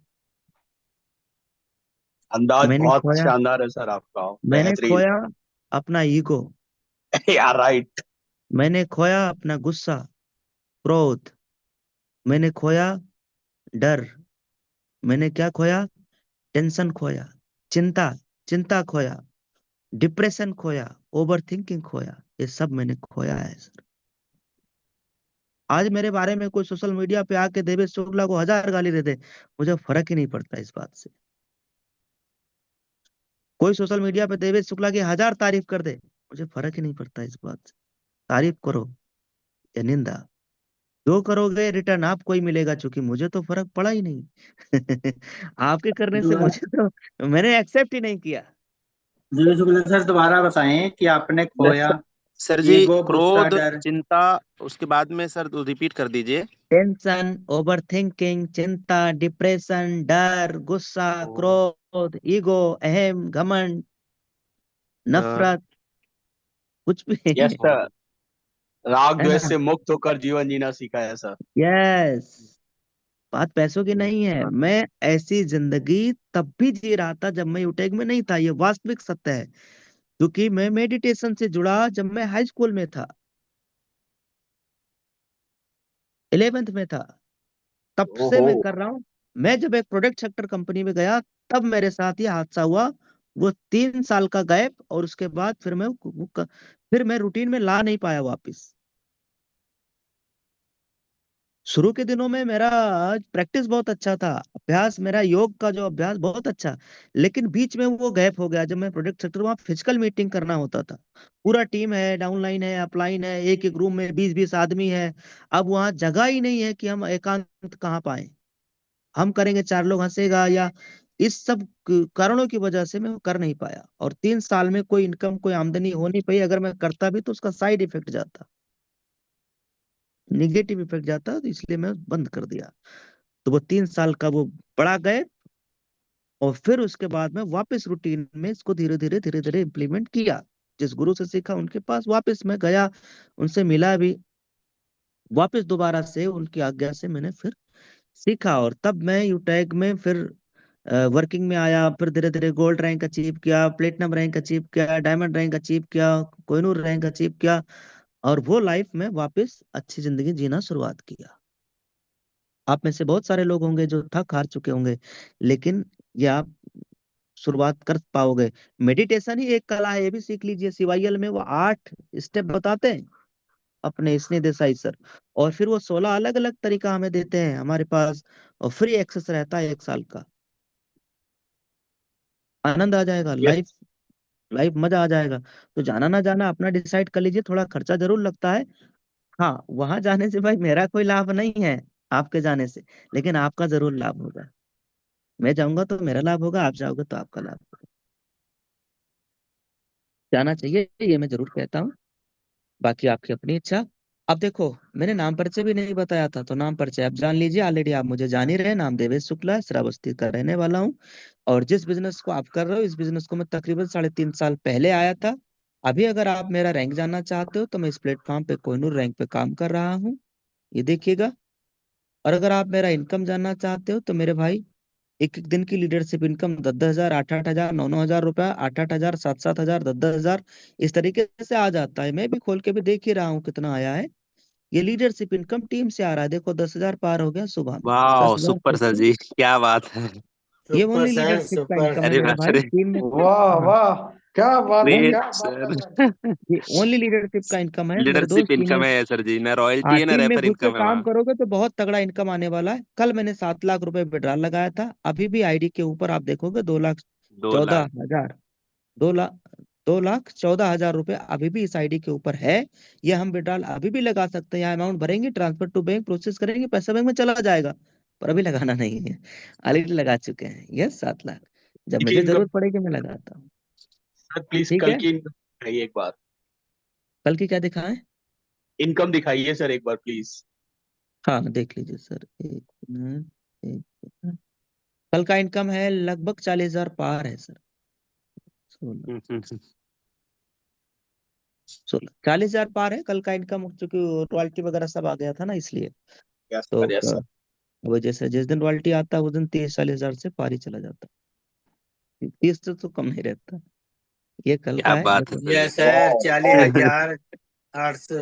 अंदाज मैंने बहुत खोया शानदार है सर आपका, मैंने बेहतरीन। खोया अपना ईगो। यार राइट। मैंने खोया अपना गुस्सा, क्रोध। मैंने खोया डर। मैंने क्या खोया? टेंशन खोया, चिंता चिंता खोया, डिप्रेशन खोया, ओवर थिंकिंग खोया। ये सब मैंने खोया है सर। आज मेरे बारे में कोई सोशल मीडिया पे आके देवेश शुक्ला को 1000 गाली दे दे, मुझे फर्क ही नहीं पड़ता इस बात से। कोई सोशल मीडिया पे देवेश शुक्ला की 1000 तारीफ कर दे, मुझे फर्क ही नहीं पड़ता इस बात से। तारीफ करो या निंदा, जो करोगे रिटर्न आपको ही मिलेगा, क्योंकि मुझे तो फर्क पड़ा ही नहीं। आपके करने से मुझे तो मैंने एक्सेप्ट ही नहीं किया। जी शुक्ला सर, दोबारा बताएं कि आपने यस खोया सर। सर जी, ईगो, गुस्सा, क्रोध, डर। चिंता, उसके बाद में सर रिपीट कर दीजिए। टेंशन, ओवर थिंकिंग, चिंता, डिप्रेशन, डर, गुस्सा, ओ, क्रोध, ईगो, अहम, घमंड, सर। नफरत, कुछ यस भी। ओ, सर, राग है द्वेष ना? से मुक्त होकर जीवन जीना सीखा है सर। यस। बात पैसों की नहीं है। मैं ऐसी जिंदगी तब भी जी रहा था जब मैं यूटेक में नहीं था, ये वास्तविक सत्य है। क्योंकि मैं मेडिटेशन से जुड़ा जब मैं हाई स्कूल में था, 11th में था, तब से ओहो। मैं कर रहा हूँ। मैं जब एक प्रोडक्ट सेक्टर कंपनी में गया, तब मेरे साथ ये हादसा हुआ। वो 3 साल का गैप, और उसके बाद फिर मैं रूटीन में ला नहीं पाया वापस। शुरू के दिनों में मेरा प्रैक्टिस बहुत अच्छा था, अभ्यास, मेरा योग का जो अभ्यास बहुत अच्छा। लेकिन बीच में वो गैप हो गया। जब मैं प्रोडक्ट सेक्टर, वहाँ फिजिकल मीटिंग करना होता था, पूरा टीम है, डाउनलाइन है, अपलाइन है, एक एक रूम में 20-20 आदमी है। अब वहाँ जगह ही नहीं है कि हम एकांत कहाँ पाए। हम करेंगे, 4 लोग हंसेगा, या इस सब कारणों की वजह से मैं वो कर नहीं पाया। और 3 साल में कोई इनकम, कोई आमदनी हो नहीं पाई। अगर मैं करता भी तो उसका साइड इफेक्ट जाता, निगेटिव इफेक्ट जाता, तो इसलिए मैं बंद कर दिया। तो वो 3 साल का वो बड़ा गए, और फिर उसके बाद में वापस रूटीन में इसको धीरे धीरे धीरे धीरे इम्प्लीमेंट किया। जिस गुरु से सीखा उनके पास वापस मैं गया, उनसे मिला भी, वापस दोबारा से उनकी आज्ञा से मैंने फिर सीखा। और तब मैं यूटैग में फिर वर्किंग में आया। फिर धीरे धीरे गोल्ड रैंक अचीव किया, प्लेटिनम रैंक अचीव किया, डायमंड रैंक अचीव किया, कोहिनूर रैंक अचीव किया। और वो लाइफ में वापस अच्छी जिंदगी जीना शुरुआत किया। आप में से बहुत सारे लोग होंगे जो थक हार चुके होंगे, लेकिन ये आप शुरुआत कर पाओगे। मेडिटेशन ही एक कला है, ये भी सीख लीजिए। CYL में वो 8 स्टेप बताते हैं अपने स्नेह देसाई सर, और फिर वो 16 अलग अलग तरीका हमें देते हैं हमारे पास। और फ्री एक्सेस रहता है 1 साल का। आनंद आ जाएगा, यस। लाइफ लाइफ मजा आ जाएगा। तो जाना ना जाना अपना डिसाइड कर लीजिए। थोड़ा खर्चा जरूर लगता है, हाँ, वहां जाने से भाई मेरा कोई लाभ नहीं है आपके जाने से, लेकिन आपका जरूर लाभ होगा। मैं जाऊंगा तो मेरा लाभ होगा, आप जाओगे तो आपका लाभ होगा। जाना चाहिए, ये मैं जरूर कहता हूँ। बाकी आपकी अपनी इच्छा। अब देखो, मैंने नाम परिचय भी नहीं बताया था, तो नाम परिचय आप जान लीजिए। ऑलरेडी आप मुझे जान ही रहे हैं। नाम देवेश शुक्ला है, श्रावस्ती का रहने वाला हूँ। और जिस बिजनेस को आप कर रहे हो, इस बिजनेस को मैं तकरीबन 3.5 साल पहले आया था। अभी अगर आप मेरा रैंक जानना चाहते हो, तो मैं इस प्लेटफॉर्म पे कोहिनूर रैंक पे काम कर रहा हूँ, ये देखिएगा। और अगर आप मेरा इनकम जानना चाहते हो, तो मेरे भाई, एक एक दिन की लीडरशिप इनकम 10-10 हजार, 8-8 हजार, 9-9 हजार रुपया, 8-8 हजार, 7-7 हजार, 10-10 हजार, इस तरीके से आ जाता है। मैं भी खोल के भी देख ही रहा हूँ कितना आया है। ये लीडरशिप इनकम टीम से आ रहा है। देखो, 10 हजार पार हो गया सुबह में, दस वाह, हजार सुपर सर से। जी, क्या बात है। ये सुपर ओनली सर, लीडरशिप का सुपर। इनकम है अरे मेरे वाह, भाई, अरे टीम में। वाह हाँ, वाह, क्या बात है, ओनली, क्या ग्रेट बात है सर। सर। ये ओनली लीडरशिप का इनकम है मेरे लीडरशिप दोस्त। टीम में, इनकम है सर जी, ना रॉयल्टी हाँ, है ना टीम में रेफर घुस के इनकम है काम वहाँ। करोगे तो बहुत तगड़ा इनकम आने वाला है। कल मैंने 7 लाख रुपए विड्रॉल लगाया था। अभी भी आईडी के ऊपर आप देखोगे 2 लाख। 2,14,000, 2 लाख, 2,14,000 रुपए अभी भी इस आईडी के ऊपर है। ये हम विड्रॉल अभी भी लगा सकते हैं। यहाँ अमाउंट भरेंगे, ट्रांसफर टू बैंक प्रोसेस करेंगे, पैसा बैंक में चला जाएगा। पर अभी लगाना नहीं है, ऑलरेडी लगा चुके हैं। यस, 7 लाख। जब की मुझे इनकम जरूरत पड़ेगी मैं लगाता हूँ। सर, प्लीज ठीक कल है, की इनकम दिखाइए एक बार। कल की क्या दिखाएं? इनकम दिखाइए सर एक बार प्लीज। हाँ, देख लीजिए सर, एक मिनट, एक मिनट। कल का इनकम है लगभग 40 हजार पार है सर। 40 हजार पार है कल का इनकम, चूंकि रॉयल्टी वगैरह सब आ गया था ना, इसलिए। यस तो सर, यस सर। वो जैसे जिस दिन रॉयल्टी आता है उस दिन 30-40 हजार से पार ही चला जाता है। 30 से तो कम नहीं रहता। ये कल क्या का है, बात है देखो। सर जी। Yes sir, 40,800।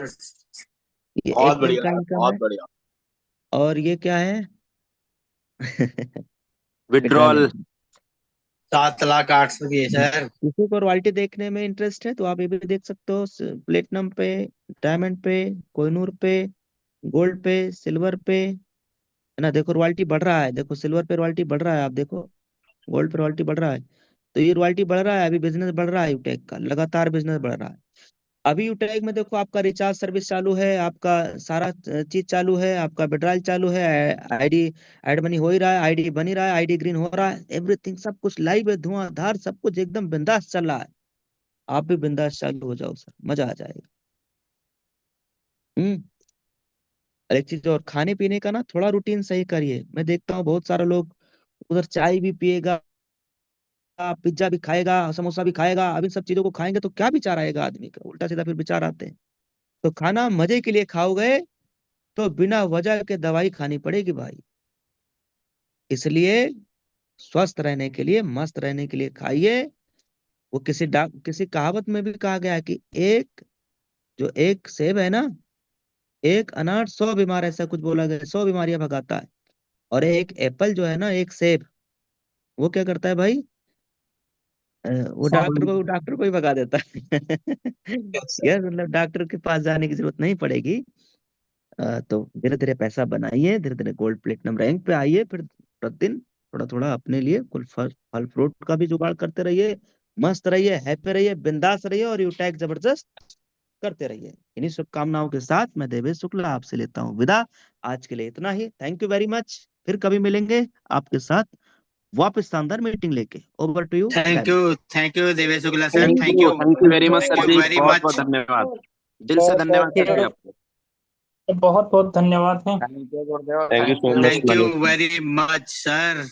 ये बहुत एक दिन बढ़िया का यार, इनकम बहुत है। बढ़िया। और ये क्या है? Withdrawal withdrawal. इनकम। 7,08,000 की है सर। किसी को रॉयल्टी देखने में इंटरेस्ट है तो आप ये भी देख सकते हो। प्लेटिनम पे, डायमंड पे, कोहिनूर पे, गोल्ड पे, सिल्वर पे, है ना। देखो रॉयल्टी बढ़ रहा है, देखो सिल्वर पे रॉयल्टी बढ़ रहा है, आप देखो गोल्ड पे रॉयल्टी बढ़ रहा है। तो ये रॉयल्टी बढ़ रहा है, अभी बिजनेस बढ़ रहा है यूटेक का, लगातार बिजनेस बढ़ रहा है। अभी यूटेक में देखो, आपका रिचार्ज सर्विस चालू है, आपका सारा चीज चालू है, आपका विड्रॉल चालू है, आईडी ऐड मनी हो ही रहा है, आईडी बन ही रहा है, आईडी ग्रीन हो रहा है, एवरीथिंग सब कुछ लाइव है, धुआंधार, सब कुछ एकदम बिंदास चल रहा है। आप भी बिंदास चालू हो जाओ सर, मजा आ जाएगा। हम्म। और एक चीज और, खाने पीने का ना थोड़ा रूटीन सही करिए। मैं देखता हूँ बहुत सारे लोग उधर चाय भी पिएगा, पिज्जा भी खाएगा, समोसा भी खाएगा। अब इन सब चीजों को खाएंगे तो क्या विचार आएगा आदमी का, उल्टा सीधा फिर विचार आते हैं। तो खाना मजे के लिए खाओगे तो बिना वजह के दवाई खानी पड़ेगी भाई। इसलिए स्वस्थ रहने के लिए, मस्त रहने के लिए खाइए। वो किसी कहावत में भी कहा गया है कि एक सेब है ना, एक अनार 100 बीमार, ऐसा कुछ बोला गया, 100 बीमारियां भगाता है। और एक एप्पल जो है ना, एक सेब, वो क्या करता है भाई? वो डॉक्टर को ही भगा देता है। यस, मतलब डॉक्टर के पास जाने की जरूरत नहीं पड़ेगी। तो धीरे धीरे पैसा बनाइए, धीरे धीरे गोल्ड प्लेटिनम रैंक पे आइए, फिर प्रतिदिन थोड़ा थोड़ा अपने लिए कुछ फल फल फ्रूट का भी जुगाड़ करते रहिए। मस्त रहिए, हैप्पी रहिए, बिंदास रहिए, और यूटैक जबरदस्त करते रहिए। इन्हीं शुभकामनाओं के साथ मैं देवेश शुक्ला आपसे लेता हूँ विदा। आज के लिए इतना ही। Thank you very much. फिर कभी मिलेंगे आपके साथ वापस शानदार मीटिंग लेके। Over to you. Thank you Devesh Shukla sir, thank you very much sir ji, very बहुत मच। बहुत धन्यवाद, दिल से धन्यवाद सर जी आपको। बहुत बहुत धन्यवाद है। Thank you so much, thank you Manu. Very much sir.